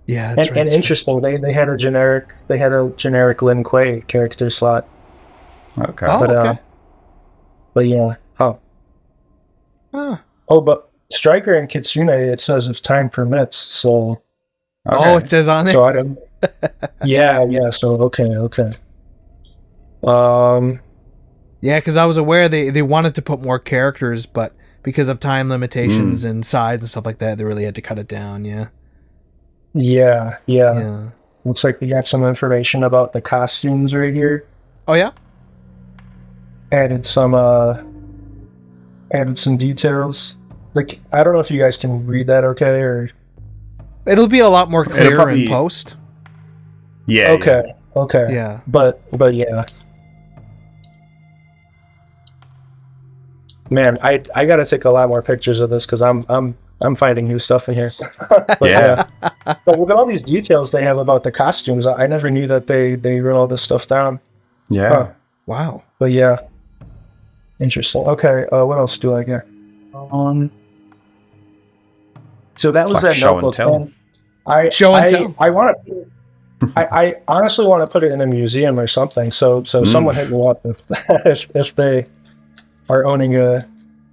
Yeah, that's And right. interesting, they had a generic Lin Kuei character slot. Okay. Oh, okay. But yeah. Huh. Oh, but Striker and Kitsune, it says if time permits, so Oh, it says on there. so I don't yeah, so okay. Yeah, because I was aware they wanted to put more characters, but because of time limitations and size and stuff like that, they really had to cut it down. Yeah. Yeah. Looks like we got some information about the costumes right here. Oh yeah. Added some details. Like, I don't know if you guys can read that okay, or It'll be a lot more clear probably- in post. Yeah. okay. Yeah. But yeah. Man, I gotta take a lot more pictures of this because I'm finding new stuff in here. But Yeah. But look at all these details they have about the costumes. I never knew that they wrote all this stuff down. Yeah. Huh. Wow. But yeah. Interesting. Okay, what else do I get? So that It's was like that show and notebook. tell. Man. I Show and tell. I want to. I honestly want to put it in a museum or something. So someone hit me up if they are owning a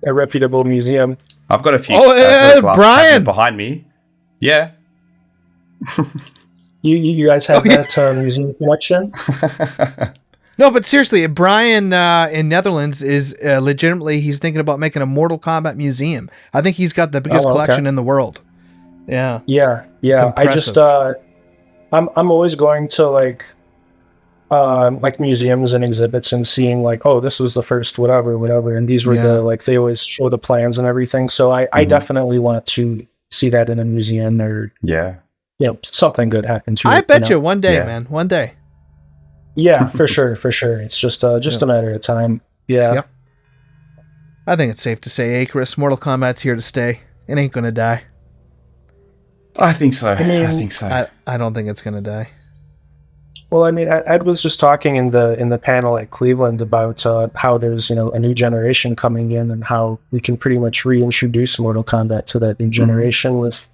reputable museum. I've got a few Oh, glass Brian! cabinet behind me. Yeah. You guys have Oh, yeah. that museum collection? No, but seriously, Brian in Netherlands is legitimately, he's thinking about making a Mortal Kombat museum. I think he's got the biggest Oh, okay. collection in the world. Yeah. Yeah. It's I just impressive. I'm always going to like museums and exhibits and seeing like, oh, this was the first whatever, and these were Yeah. the like they always show the plans and everything. So I definitely want to see that in a museum or Yeah. something good happen to it. I bet you know? one day, Yeah. man. One day. Yeah, for sure. It's just a matter of time. Yeah. Yep. I think it's safe to say, Chris, Mortal Kombat's here to stay. It ain't gonna die. I think so. I, mean, think so. I don't think it's gonna die. Well, I mean, Ed was just talking in the panel at Cleveland about how there's a new generation coming in and how we can pretty much reintroduce Mortal Kombat to that new generation with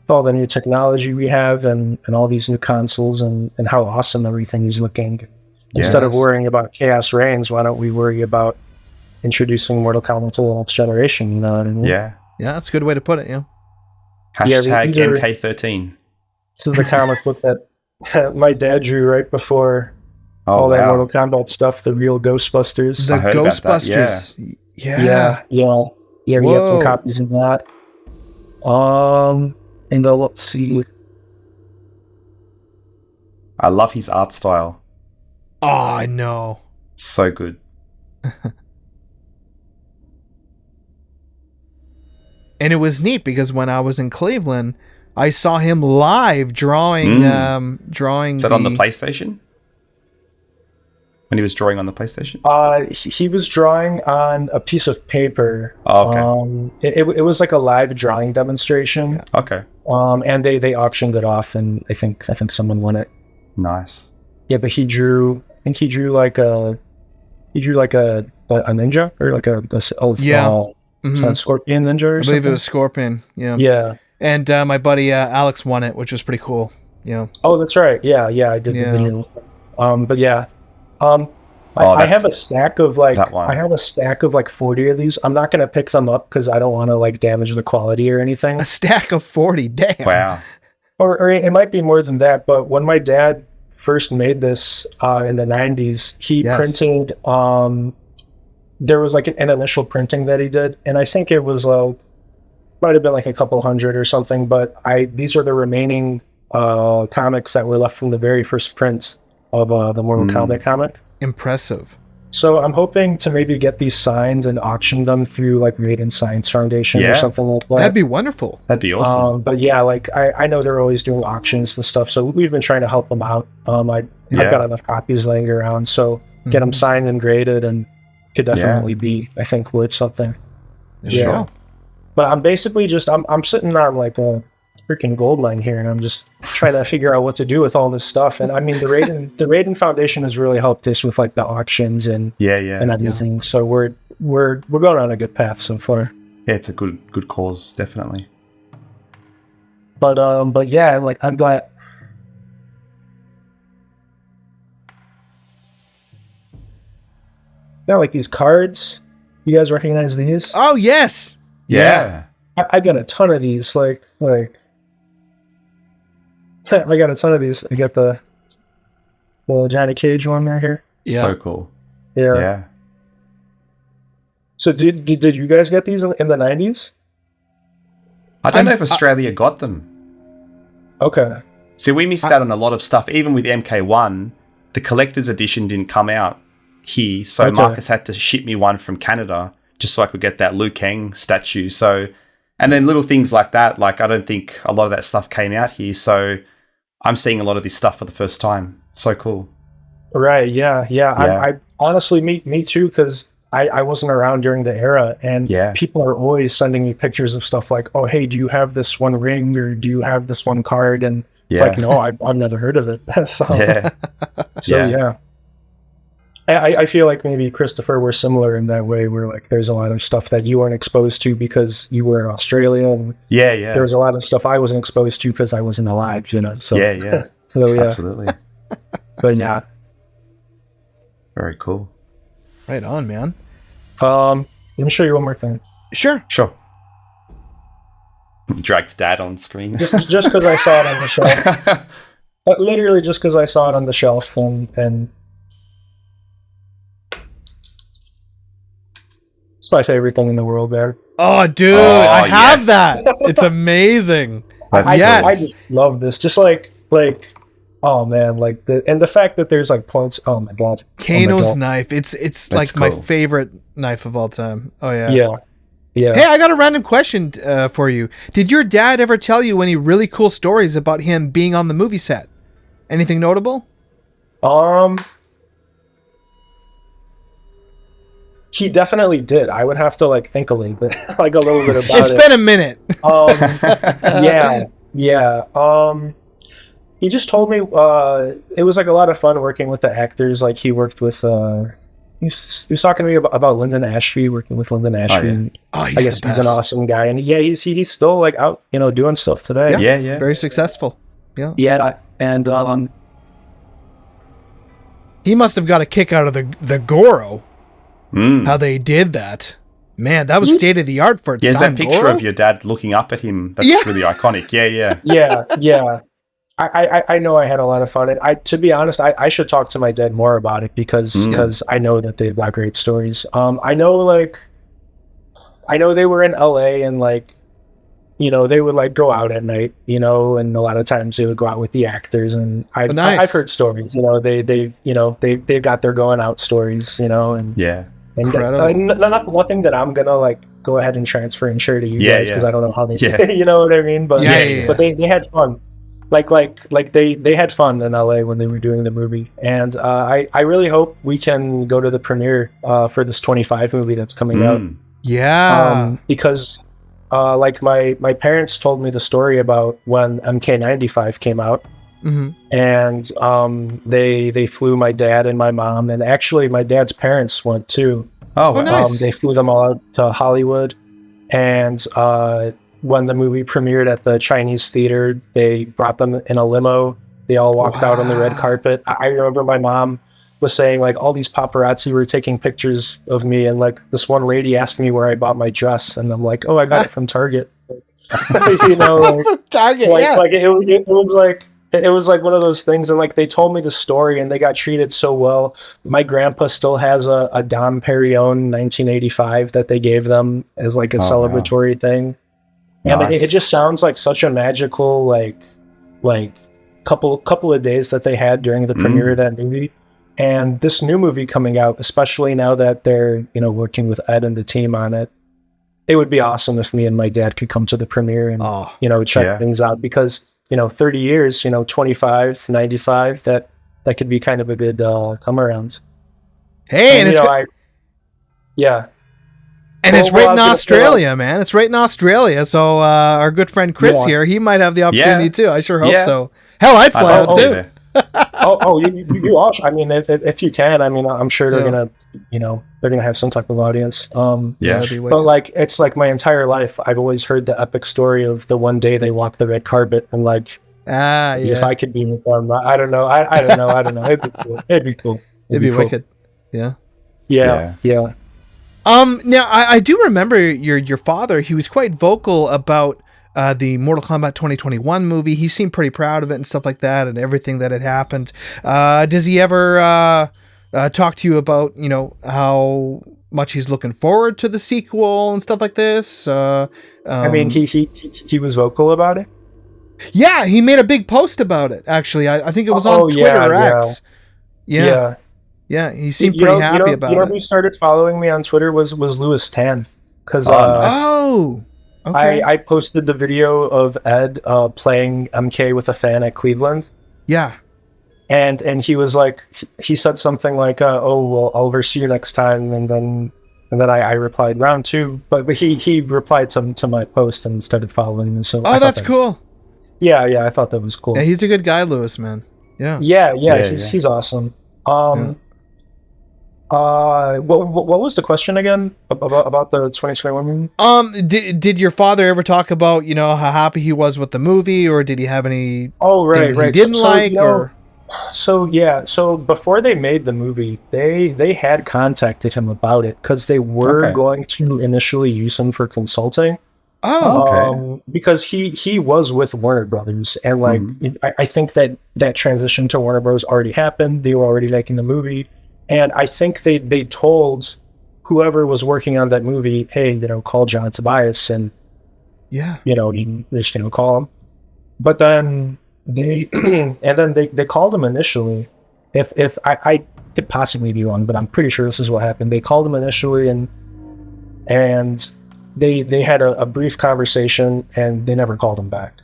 all the new technology we have and all these new consoles and how awesome everything is looking. Instead of worrying about Chaos Reigns, why don't we worry about introducing Mortal Kombat to the next generation? You know what I mean? Yeah. Yeah, that's a good way to put it. Yeah. Hashtag these are- MK13. This is the comic book that my dad drew right before Oh, all that wow. Mortal Kombat stuff, the real Ghostbusters. The I heard about that, Ghostbusters. Yeah, we got some Whoa. copies of that. And let's see. I love his art style. Oh, I know. It's so good. And it was neat because when I was in Cleveland, I saw him live drawing. Drawing. Is that on the PlayStation? When he was drawing on the PlayStation? He was drawing on a piece of paper. Oh, okay. It was like a live drawing demonstration. Okay. And they auctioned it off, and I think someone won it. Nice. Yeah, but he drew. I think he drew like a he drew like a ninja or like a scorpion ninja or I believe something. it was Scorpion. Yeah. Yeah. And my buddy Alex won it, which was pretty cool. Yeah. Oh, that's right. Yeah, I did the video with him. But yeah. I have a stack of like 40 of these. I'm not gonna pick them up because I don't want to like damage the quality or anything. A stack of 40, damn. Wow. Or it might be more than that. But when my dad first made this in the 90s, he printed. There was like an initial printing that he did, and I think it was might have been like a couple hundred or something. But these are the remaining comics that were left from the very first print of the Mortal Kombat comic. Impressive. So I'm hoping to maybe get these signed and auction them through like Raiden Science Foundation or something like that. That'd be wonderful. That'd be awesome. But yeah, like I know they're always doing auctions and stuff, so we've been trying to help them out. I've got enough copies laying around, so get them signed and graded, and could definitely be, I think, worth something. Sure. But I'm basically just I'm sitting on like a freaking gold mine here, and I'm just trying to figure out what to do with all this stuff. And I mean, the Raiden Foundation has really helped us with like the auctions and everything. So we're going on a good path so far. Yeah, it's a good cause, definitely. But yeah, like I'm glad. Yeah, like these cards. You guys recognize these? Oh yes. Yeah. I got a ton of these. Like I got a ton of these. I got the Johnny Cage one right here. Yeah. So cool. Yeah. So did you guys get these in the 90s? I don't know if Australia got them. Okay. See, we missed out on a lot of stuff. Even with MK1, the collector's edition didn't come out here, so Marcus had to ship me one from Canada just so I could get that Liu Kang statue. So, and then little things like that, like I don't think a lot of that stuff came out here, so I'm seeing a lot of this stuff for the first time. So cool. Right, yeah. I honestly, me too, because I wasn't around during the era, and people are always sending me pictures of stuff like, oh, hey, do you have this one ring, or do you have this one card? And it's like, no, I've never heard of it. I feel like maybe Christopher, we're similar in that way, where like there's a lot of stuff that you weren't exposed to because you were in Australia, and there was a lot of stuff I wasn't exposed to because I wasn't alive, you know. So Absolutely. But yeah, very cool. Right on, man. Let me show you one more thing. Sure. Drake's dad on screen. just because I saw it on the shelf. Literally just because I saw it on the shelf, and it's my favorite thing in the world, man. Oh, dude, I have that. It's amazing. I just love this. Just like, oh man, like the fact that there's like points. Oh my god, Kano's knife. It's like cool. My favorite knife of all time. Oh yeah. Yeah. Hey, I got a random question for you. Did your dad ever tell you any really cool stories about him being on the movie set? Anything notable? He definitely did. I would have to like think a little bit, like a little bit about it. It's been a minute. Yeah. He just told me it was like a lot of fun working with the actors. Like he worked with he was talking to me about Lyndon Ashby, working with Lyndon Ashby. I guess he's an awesome guy, and he's still like out, doing stuff today. Yeah. Very successful. Yeah, and he must have got a kick out of the Goro. How they did that. Man, that was state of the art for its time. There's that picture Goro? of your dad looking up at him. That's really iconic. Yeah. Yeah. I know I had a lot of fun. And to be honest, I should talk to my dad more about it because I know that they've got great stories. I know they were in LA and like, they would like go out at night, and a lot of times they would go out with the actors, and I've heard stories, they've got their going out stories, and nothing that I'm gonna like go ahead and transfer and share to you guys because I don't know how they you know what I mean, but but they had fun. Like they had fun in LA when they were doing the movie, and I really hope we can go to the premiere for this 25 movie that's coming out. Because like my parents told me the story about when MK95 came out, and they flew my dad and my mom, and actually my dad's parents went too. Oh, wow. nice. They flew them all out to Hollywood, and when the movie premiered at the Chinese theater, they brought them in a limo. They all walked out on the red carpet. I remember my mom was saying, like, all these paparazzi were taking pictures of me, and like this one lady asked me where I bought my dress, and I'm like, oh, I got it from Target. You know, like, Target, like, yeah. like it was like one of those things, and like they told me the story, and they got treated so well. My grandpa still has a Dom Perignon 1985 that they gave them as like a celebratory thing, and it just sounds like such a magical like couple of days that they had during the premiere of that movie. And this new movie coming out, especially now that they're working with Ed and the team on it, it would be awesome if me and my dad could come to the premiere and check things out, because 30 years, 25, 95, that could be kind of a good come around. Hey, and it's and it's right in Australia, man. It's right in Australia. So our good friend Chris here, he might have the opportunity too. I sure hope so. Hell, I'd fly out too. You all. I mean, if you can, I mean, I'm sure they're gonna, they're gonna have some type of audience. But like, it's like my entire life, I've always heard the epic story of the one day they walked the red carpet, and like, yes, I could be with them. I don't know. I don't know. It'd be cool. It'd be wicked. Yeah. Now I do remember your father. He was quite vocal about the Mortal Kombat 2021 movie. He seemed pretty proud of it and stuff like that, and everything that had happened. Does he ever talk to you about how much he's looking forward to the sequel and stuff like this? I mean, he was vocal about it. Yeah, he made a big post about it. Actually, I think it was on Twitter or X. Yeah, he seemed pretty happy about it. Who started following me on Twitter was Louis Tan, because okay. I posted the video of Ed playing MK with a fan at Cleveland. Yeah, and he was like, he said something like, "Oh well, I'll see you next time," and then I replied round two, but he replied to my post and started following me. So that's cool. Yeah, I thought that was cool. Yeah, he's a good guy, Louis, man. Yeah, he's awesome. What was the question again about the 2021 movie? Did your father ever talk about how happy he was with the movie, or did he have any? Oh, right. He didn't or? So before they made the movie, they had contacted him about it, because they were going to initially use him for consulting. Because he was with Warner Brothers, and like I think that transition to Warner Bros. Already happened. They were already making the movie. And I think they told whoever was working on that movie, hey, call John Tobias, and just call him. But then they they called him initially. If I could possibly be wrong, but I'm pretty sure this is what happened. They called him initially, and they had a brief conversation, and they never called him back.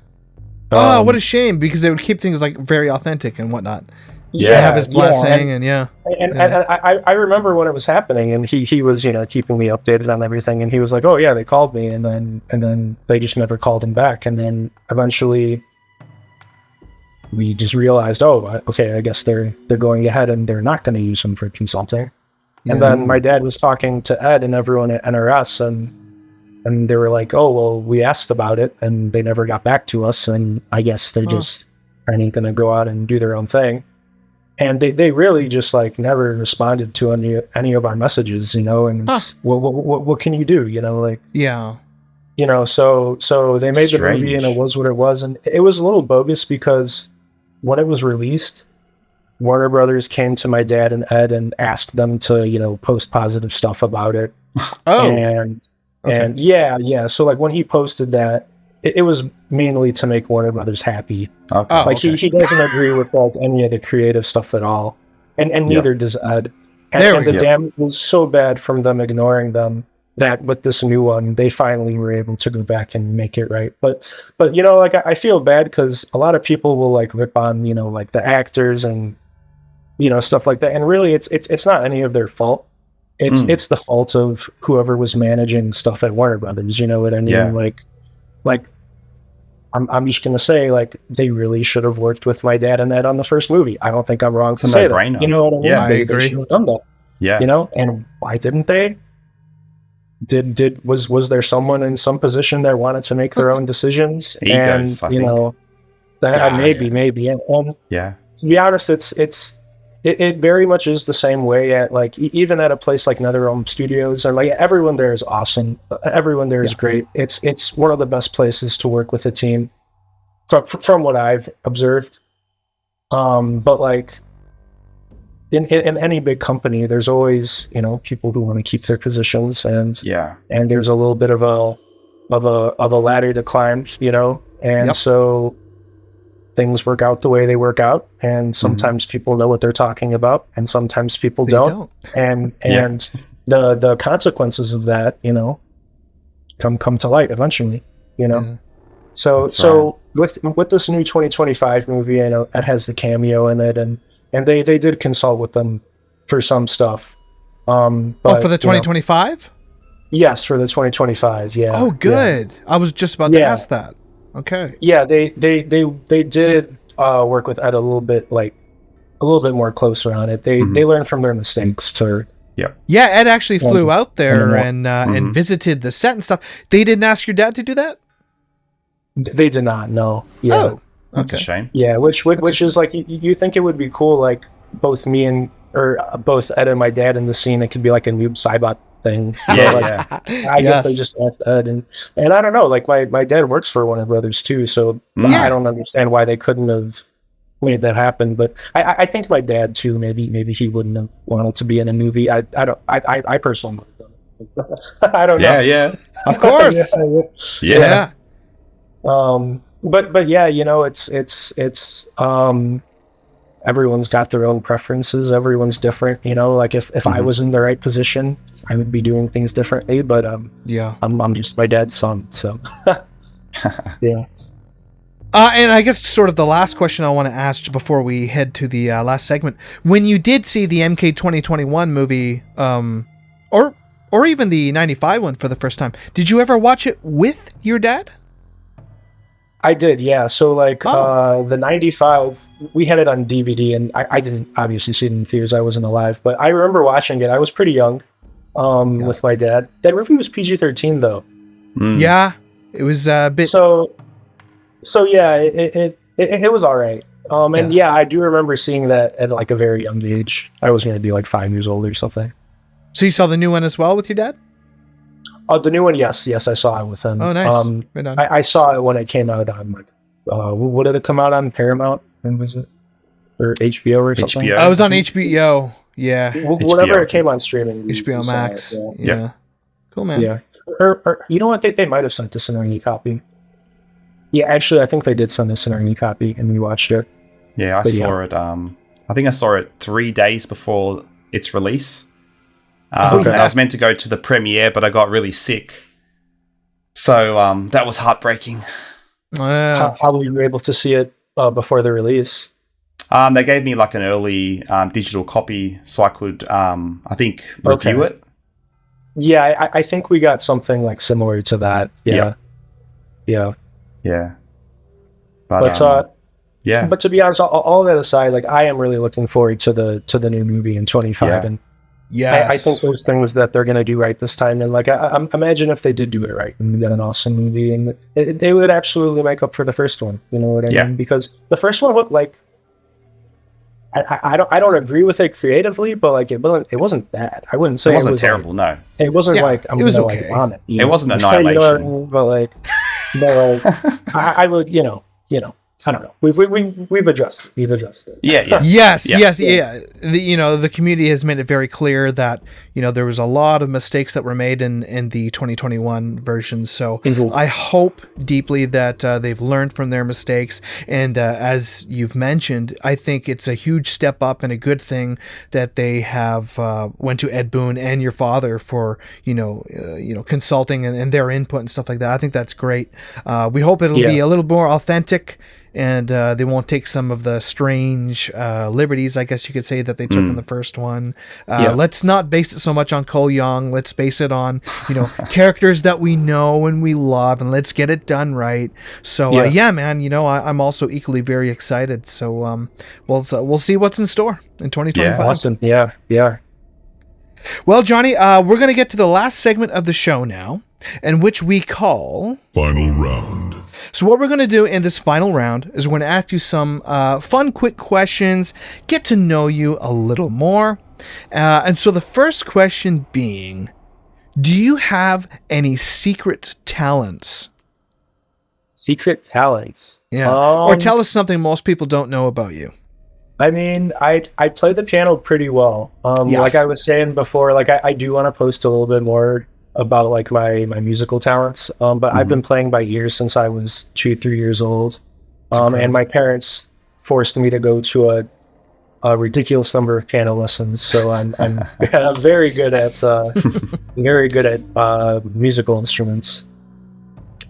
What a shame, because they would keep things like very authentic and whatnot. Have his blessing, and I remember when it was happening, and he was keeping me updated on everything, and he was like, oh yeah, they called me, and then they just never called him back, and then eventually we just realized, okay, I guess they're going ahead and they're not going to use him for consulting. And then my dad was talking to Ed and everyone at NRS, and they were like, oh well, we asked about it and they never got back to us, and I guess they're just going to go out and do their own thing. And they really just like never responded to any of our messages, and it's, what can you do, so they made the movie, and it was what it was, and it was a little bogus, because when it was released, Warner Brothers came to my dad and Ed and asked them to post positive stuff about it. And so like when he posted that, it was mainly to make Warner Brothers happy. He doesn't agree with like any of the creative stuff at all, and neither does Ed. And the damage was so bad from them ignoring them that with this new one, they finally were able to go back and make it right. But like I feel bad, because a lot of people will like rip on like the actors and stuff like that, and really it's not any of their fault. It's the fault of whoever was managing stuff at Warner Brothers. You know what I mean? Like I'm just gonna say, like, they really should have worked with my dad and Ed on the first movie. I don't think I'm wrong to It's a say no-brainer. that. You know what I mean? Yeah, I agree. They should have done that. Yeah. You know, and why didn't they? Was there someone in some position that wanted to make their own decisions? Egos, I and you think. know, that Yeah, maybe, and Yeah. to be honest, it very much is the same way at like even at a place like NetherRealm Studios, or like everyone there is awesome. Everyone there is great. It's one of the best places to work with a team, from what I've observed. But like in any big company, there's always, you know, people who want to keep their positions, and there's a little bit of a ladder to climb, you know, and so things work out the way they work out, and sometimes people know what they're talking about, and sometimes people don't. And the consequences of that, you know, come to light eventually, you know. So with this new 2025 movie, you know, it has the cameo in it, and they did consult with them for some stuff. But, for the 2025? Yes, for the 2025. Yeah. Oh, good. I was just about to ask that. Okay. Yeah, they did work with Ed a little bit more closer on it. They learned from their mistakes to. Yeah, Ed actually flew out there and visited the set and stuff. They didn't ask your dad to do that? They did not. No. Yeah. Oh, that's a shame. Yeah, which is like you think it would be cool, like both Ed and my dad in the scene. It could be like a noob Cybot thing. I guess they just asked Ed, and I don't know. Like my dad works for Warner Brothers too, so I don't understand why they couldn't have made that happen. But I think my dad too. Maybe he wouldn't have wanted to be in a movie. I personally would have done it. I don't know. Yeah. Of course. Yeah. But yeah, you know, it's everyone's got their own preferences. Everyone's different, you know. Like if I was in the right position, I would be doing things differently. But I'm just my dad's son, so yeah. And I guess sort of the last question I want to ask before we head to the last segment: when you did see the MK 2021 movie, or even the 95 one for the first time, did you ever watch it with your dad? I did, yeah. So like the 95, we had it on DVD, and I didn't obviously see it in theaters. I wasn't alive, but I remember watching it. I was pretty young with my dad. That movie was PG-13 though. Yeah, it was a bit. So yeah, it was all right. And yeah, I do remember seeing that at like a very young age. I was maybe like 5 years old or something. So you saw the new one as well with your dad? The new one, yes, I saw it with him. Oh, nice. Right on. I saw it when it came out on like, what did it come out on? Paramount? When was it? Or HBO or something? HBO. I was on HBO. Yeah. Whatever it came on streaming. HBO Max. Yeah. Cool, man. Yeah. Or you know what? They might have sent us an early copy. Yeah, actually, I think they did send us an early copy, and we watched it. Yeah, I saw it. I think I saw it 3 days before its release. And I was meant to go to the premiere, but I got really sick. So that was heartbreaking. How were you able to see it before the release? They gave me like an early digital copy, so I could, I think, review it. Yeah, I think we got something like similar to that. Yeah. But But to be honest, all that aside, like I am really looking forward to the new movie in 25, and I think there's things that they're gonna do right this time. And like I imagine if they did do it right and we got an awesome movie, and they would absolutely make up for the first one. You know what I mean? Because the first one looked like. I don't agree with it creatively, but like it wasn't bad. I wouldn't say it wasn't terrible. Like, no, it wasn't like I'm gonna like vomit. It wasn't Annihilation. You know what I mean? But like I would, you know. I don't know. We've adjusted. Yes. The community has made it very clear that there was a lot of mistakes that were made in the 2021 version. So I hope deeply that they've learned from their mistakes. And as you've mentioned, I think it's a huge step up and a good thing that they have went to Ed Boon and your father for consulting and their input and stuff like that. I think that's great. We hope it'll be a little more authentic and they won't take some of the strange liberties, I guess you could say, that they took in the first one. Let's not base it so much on Ko Young. Let's base it on, characters that we know and we love, and let's get it done right. So man, I'm also equally very excited. So we'll see what's in store in 2025. Yeah, awesome. Yeah. Well, Johnny, we're going to get to the last segment of the show now, in which we call Final Round. So what we're going to do in this final round is we're going to ask you some fun, quick questions, get to know you a little more. And so the first question being, do you have any secret talents? Secret talents? Yeah. Or tell us something most people don't know about you. I mean, I play the piano pretty well. Yes. Like I was saying before, like I do want to post a little bit more about like my musical talents. But I've been playing by ear since I was 2-3 years old. And my parents forced me to go to a ridiculous number of piano lessons. So I'm very good at musical instruments.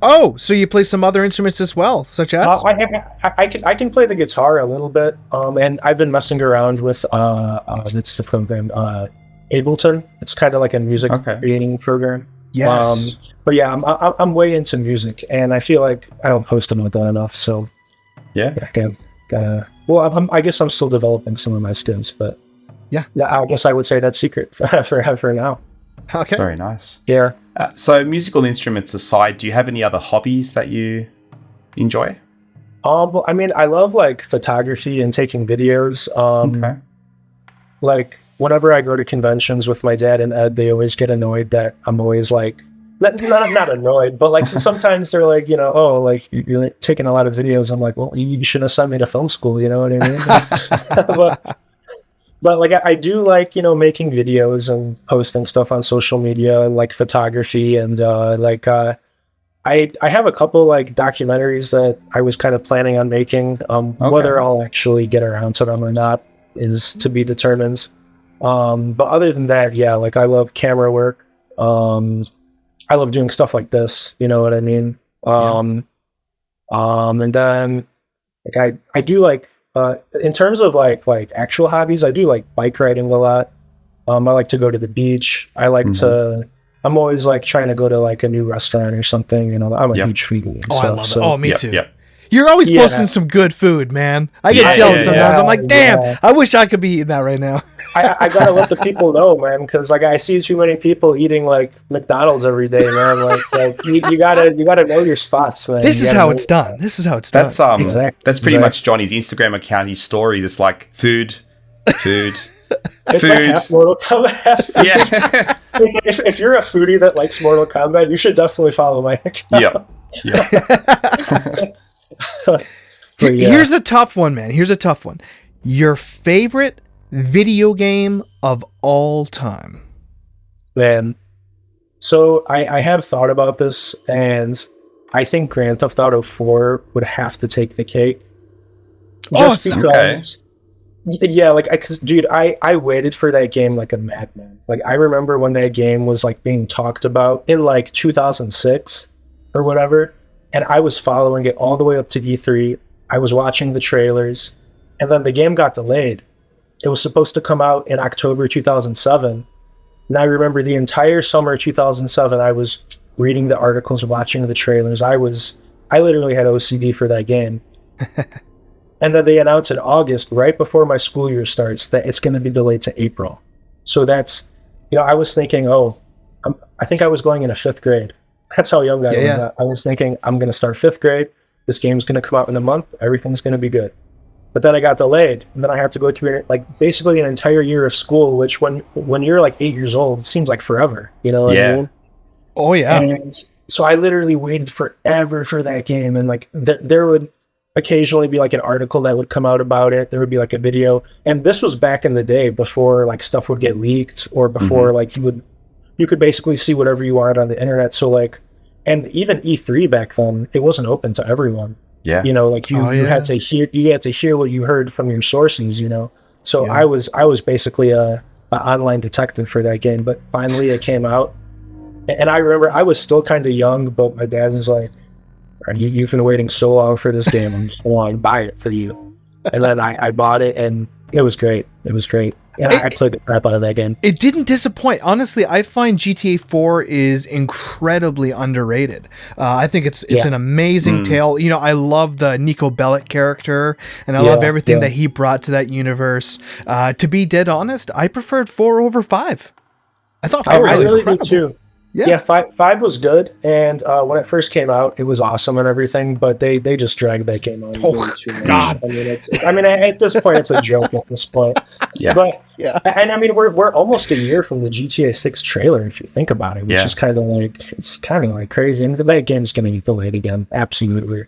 Oh, so you play some other instruments as well, such as? I can play the guitar a little bit, and I've been messing around with it's the program Ableton. It's kind of like a music creating program. Yes. But yeah, I'm way into music, and I feel like I don't post about that enough. So Yeah. I guess I'm still developing some of my skills, but yeah, I guess I would say that's secret for now. Okay. Very nice. Yeah. So musical instruments aside, do you have any other hobbies that you enjoy? Well, I mean, I love like photography and taking videos. Like whenever I go to conventions with my dad and Ed, they always get annoyed that I'm always like, not annoyed, but like sometimes they're like, like you're taking a lot of videos. I'm like, well, you should have sent me to film school. You know what I mean? But like I do like making videos and posting stuff on social media, and like photography, and I have a couple like documentaries that I was kind of planning on making. Whether I'll actually get around to them or not is to be determined. But other than that, yeah, like I love camera work. I love doing stuff like this. You know what I mean? And then like I do like. In terms of like actual hobbies, I do like bike riding a lot. I like to go to the beach. I like to. I'm always like trying to go to like a new restaurant or something. I'm a huge foodie. I love it. Oh, me too. Yep. You're always posting some good food, man. I get jealous sometimes. I'm like, damn, I wish I could be eating that right now. I gotta let the people know, man, because like I see too many people eating like McDonald's every day, man. Like you gotta know your spots, man. This is how it's done. That's that's pretty much Johnny's Instagram account. His stories. It's like food. It's like half Mortal Kombat. Yeah. If you're a foodie that likes Mortal Kombat, you should definitely follow my account. Yeah. Here's a tough one, man. Here's a tough one. Your favorite video game of all time? Man, so I have thought about this, and I think Grand Theft Auto 4 would have to take the cake. Just because... Yeah, like, because, dude, I waited for that game like a madman. Like, I remember when that game was, like, being talked about in, like, 2006 or whatever, and I was following it all the way up to E3. I was watching the trailers, and then the game got delayed. It was supposed to come out in October 2007, and I remember the entire summer 2007, I was reading the articles, watching the trailers. I literally had OCD for that game. And then they announced in August, right before my school year starts, that it's going to be delayed to April. So that's, I was thinking, I think I was going into 5th grade. That's how young I was. Yeah. I was thinking, I'm going to start 5th grade. This game's going to come out in a month. Everything's going to be good. But then I got delayed. And then I had to go through like basically an entire year of school, which when you're like 8 years old, it seems like forever. You know what I mean? Oh, yeah. And so I literally waited forever for that game. And like there would occasionally be like an article that would come out about it. There would be like a video, and this was back in the day before like stuff would get leaked, or before like you could basically see whatever you wanted on the internet. So like, and even E3 back then, it wasn't open to everyone. Yeah, like you had to hear what you heard from your sources. So I was basically a online detective for that game. But finally, it came out, and I remember I was still kind of young, but my dad was like, You've been waiting so long for this game. I'm just going to buy it for you. And then I bought it, and it was great. It was great. And I played the crap out of that game. It didn't disappoint. Honestly, I find GTA 4 is incredibly underrated. I think it's an amazing tale. You know, I love the Nico Bellic character, and I love everything that he brought to that universe. To be dead honest, I preferred 4 over 5. I thought 4 was really incredible. did too. Yeah, 5 was good, and when it first came out, it was awesome and everything. But they just dragged that game on. Way too much. God! I mean, at this point, it's a joke at this point. Yeah. But and I mean, we're almost a year from the GTA 6 trailer, if you think about it, which is kind of like crazy. And that game's going to get delayed again. Absolutely.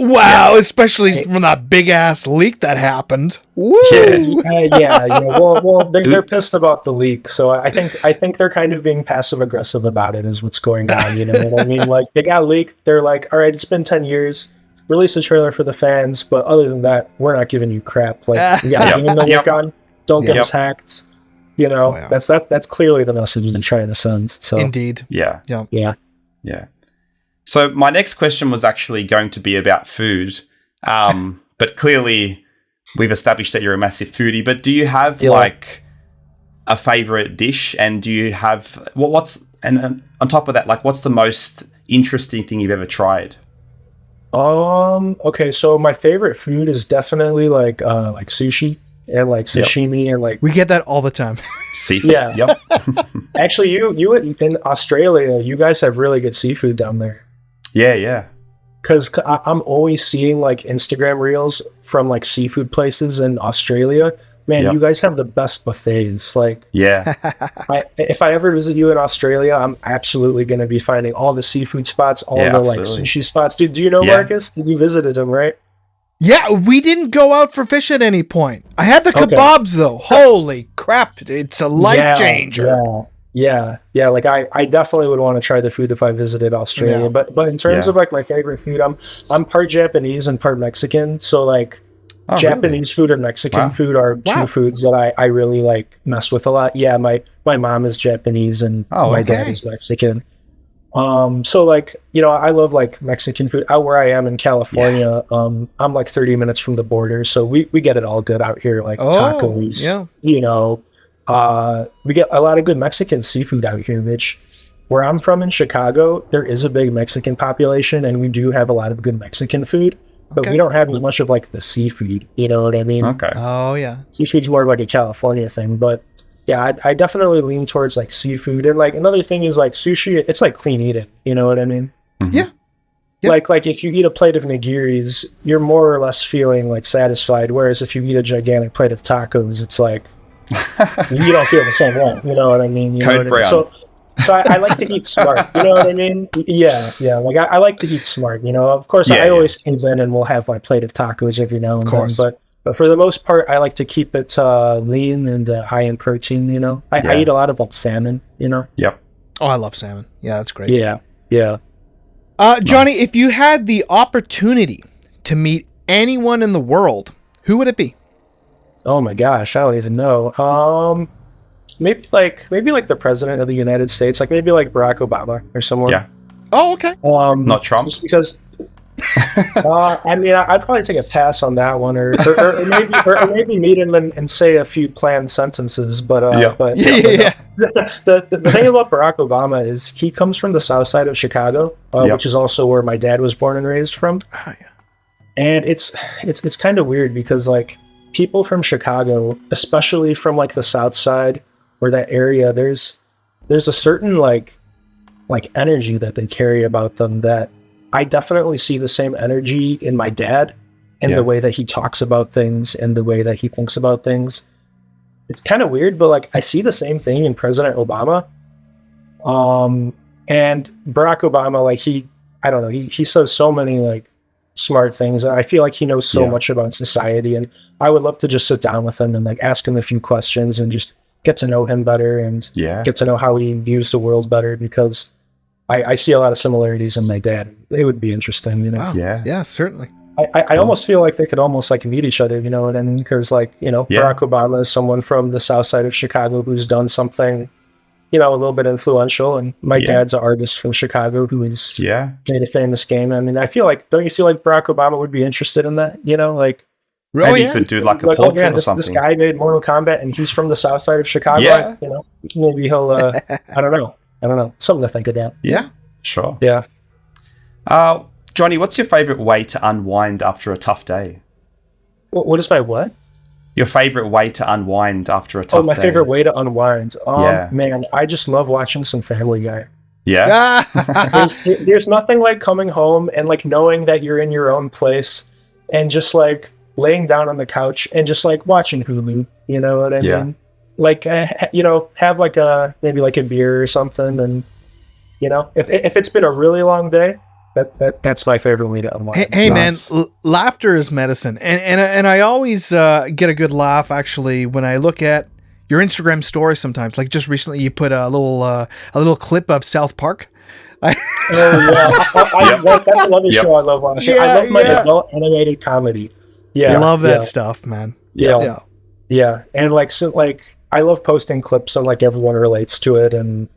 Wow, especially from that big ass leak that happened. Woo! Yeah. Well, they're pissed about the leak, so I think they're kind of being passive aggressive about it. Is what's going on. You know what I mean? Like, they got leaked. They're like, all right, it's been 10 years. Release a trailer for the fans, but other than that, we're not giving you crap. Like, even though you're gone, don't get us hacked. You know, that's clearly the message they're trying to send. So Indeed. Yeah. Yeah. So my next question was actually going to be about food, but clearly we've established that you're a massive foodie. But do you have like a favorite dish, and do you have what's on top of that, like, what's the most interesting thing you've ever tried? Okay, so my favorite food is definitely like sushi and like sashimi and like we get that all the time. Seafood. Yeah. Yep. Actually, you in Australia, you guys have really good seafood down there. Yeah. Because I'm always seeing like Instagram reels from like seafood places in Australia. Man, you guys have the best buffets. Like, if I ever visit you in Australia, I'm absolutely going to be finding all the seafood spots, all the like sushi spots. Dude, do you know Marcus? You visited him, right? Yeah, we didn't go out for fish at any point. I had the kebabs though. Holy crap! It's a life changer. Yeah. Like I definitely would want to try the food if I visited Australia. But in terms of like my favorite food, I'm part Japanese and part Mexican. So like Japanese food and Mexican food are two foods that I really like mess with a lot. Yeah, my mom is Japanese and my dad is Mexican. So like, you know, I love like Mexican food. Out where I am in California, I'm like 30 minutes from the border, so we get it all good out here, like tacos. You know, we get a lot of good Mexican seafood out here, which where I'm from in Chicago, there is a big Mexican population, and we do have a lot of good Mexican food, but we don't have as much of like the seafood. You know what I mean? Okay. Oh yeah. Seafood's more like a California thing, but yeah, I definitely lean towards like seafood. And like another thing is like sushi, it's like clean eating. You know what I mean? Mm-hmm. Yeah. Like if you eat a plate of nigiris, you're more or less feeling like satisfied. Whereas if you eat a gigantic plate of tacos, it's like you don't feel the same way. You know what I mean? You Code brown. So I like to eat smart. You know what I mean? Yeah. Like I like to eat smart. You know, of course, I always cave in and we'll have my plate of tacos every now and then. But for the most part, I like to keep it lean and high in protein, you know. I eat a lot of like salmon, you know. Yep. Oh, I love salmon. Yeah, that's great. Yeah. Johnny, if you had the opportunity to meet anyone in the world, who would it be? Oh my gosh, I don't even know. Maybe like the president of the United States, like maybe like Barack Obama or someone. Yeah. Oh, okay. Not Trump. Just because. I mean, I'd probably take a pass on that one, or maybe meet him and say a few planned sentences. But the thing about Barack Obama is he comes from the south side of Chicago, which is also where my dad was born and raised from. Oh, yeah. And it's kind of weird because like people from Chicago, especially from like the south side or that area, there's a certain like energy that they carry about them that I definitely see the same energy in my dad and the way that he talks about things and the way that he thinks about things. It's kind of weird, but like I see the same thing in President Obama. And Barack Obama, like he says so many like smart things. I feel like he knows so much about society, and I would love to just sit down with him and like ask him a few questions and just get to know him better and get to know how he views the world better, because I see a lot of similarities in my dad. It would be interesting, you know. Wow. Yeah, certainly. I almost feel like they could almost like meet each other, you know what I mean? Because like, you know, Barack Obama is someone from the south side of Chicago who's done something a little bit influential. And my dad's an artist from Chicago who has made a famous game. I mean, I feel like, don't you feel like Barack Obama would be interested in that? Like, maybe you could do like a portrait or something. This guy made Mortal Kombat and he's from the south side of Chicago. Yeah. Maybe he'll, I don't know. Something to think about. Yeah. Sure. Yeah. Johnny, what's your favorite way to unwind after a tough day? What is my what? Your favorite way to unwind after a tough day? My favorite way to unwind. Man, I just love watching some Family Guy. Yeah. there's nothing like coming home and like knowing that you're in your own place and just like laying down on the couch and just like watching Hulu. You know what I mean? Like, have like maybe like a beer or something, and if it's been a really long day, that's my favorite way to unwind. Hey nice. Man, laughter is medicine, and I always get a good laugh actually when I look at your Instagram story. Sometimes, like just recently, you put a little clip of South Park. That's another show I love watching. I love my adult animated comedy. I love that stuff, man. Yeah, and like I love posting clips and like everyone relates to it, and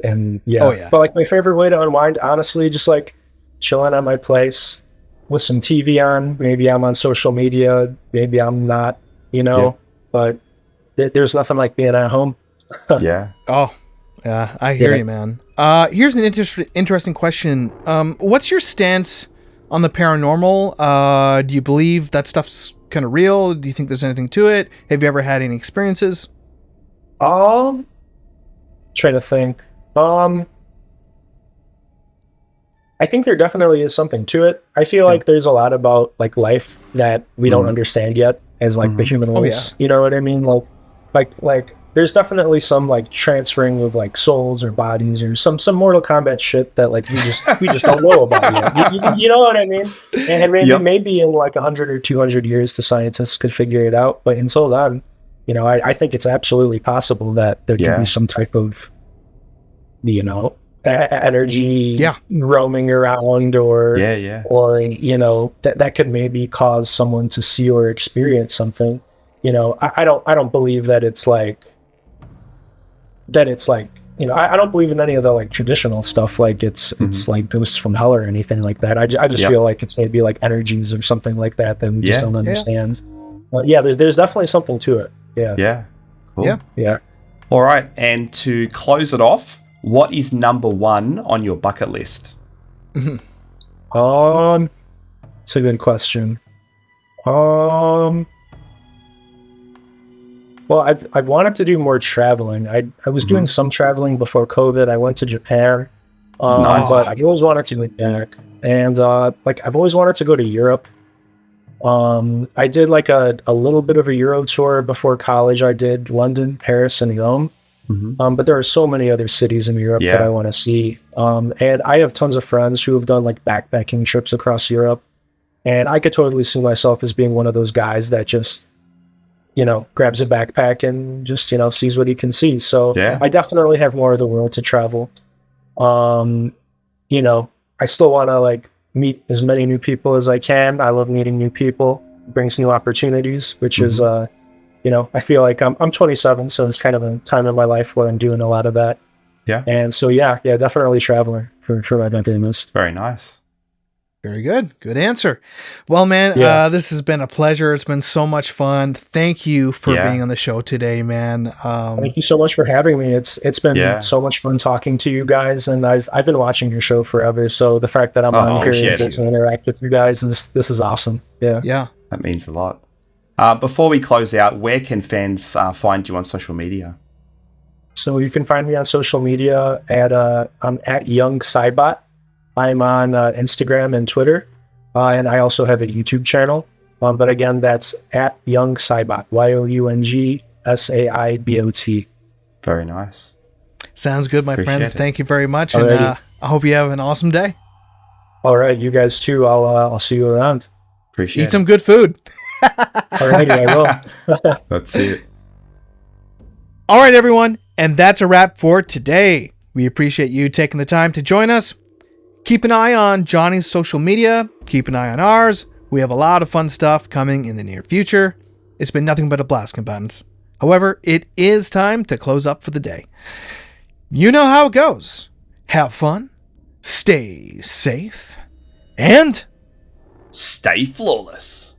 But like my favorite way to unwind, honestly, just like chilling at my place with some TV on. Maybe I'm on social media, maybe I'm not, but there's nothing like being at home. I hear you, man. Here's an interesting question. What's your stance on the paranormal? Do you believe that stuff's kind of real? Do you think there's anything to it? Have you ever had any experiences? Trying to think. I think there definitely is something to it. I feel like there's a lot about like life that we don't understand yet as like the human race. You know what I mean? Like there's definitely some like transferring of like souls or bodies or some Mortal Kombat shit that like we just don't know about yet. You know what I mean? And maybe in like 100 or 200 years the scientists could figure it out. But until then, I think it's absolutely possible that there could be some type of energy roaming around or that could maybe cause someone to see or experience something. I don't believe that it's like I don't believe in any of the like traditional stuff like it's like ghosts from hell or anything like that. I just feel like it's maybe like energies or something like that we just don't understand. But there's definitely something to it. Cool. Yeah. All right, and to close it off, what is number one on your bucket list? It's a good question. Well, I've wanted to do more traveling. I was doing some traveling before COVID. I went to Japan, nice. But I've always wanted to go back. And I've always wanted to go to Europe. I did like a little bit of a Euro tour before college. I did London, Paris, and Rome. But there are so many other cities in Europe that I want to see. And I have tons of friends who have done like backpacking trips across Europe. And I could totally see myself as being one of those guys that just, grabs a backpack and just, sees what he can see. So I definitely have more of the world to travel. I still want to like meet as many new people as I can. I love meeting new people. It brings new opportunities, which is, I feel like I'm 27, so it's kind of a time in my life where I'm doing a lot of that. Yeah. And so, definitely traveler for my bucket list. Very nice. Very good. Good answer. Well, man, this has been a pleasure. It's been so much fun. Thank you for being on the show today, man. Thank you so much for having me. It's been so much fun talking to you guys, and I've been watching your show forever. So the fact that I'm on here and get to interact with you guys, this is awesome. Yeah. That means a lot. Before we close out, where can fans find you on social media? So you can find me on social media I'm at Young Cybot. I'm on Instagram and Twitter, and I also have a YouTube channel. But again, that's at Young Cybot, YOUNGSAIBOT. Very nice. Sounds good, my friend. It. Thank you very much, and I hope you have an awesome day. All right, you guys too. I'll see you around. Appreciate it. Eat some good food. All righty, I will. That's it. All right, everyone, and that's a wrap for today. We appreciate you taking the time to join us. Keep an eye on Johnny's social media. Keep an eye on ours. We have a lot of fun stuff coming in the near future. It's been nothing but a blast, combatants. However, it is time to close up for the day. You know how it goes. Have fun, stay safe, and Stay flawless.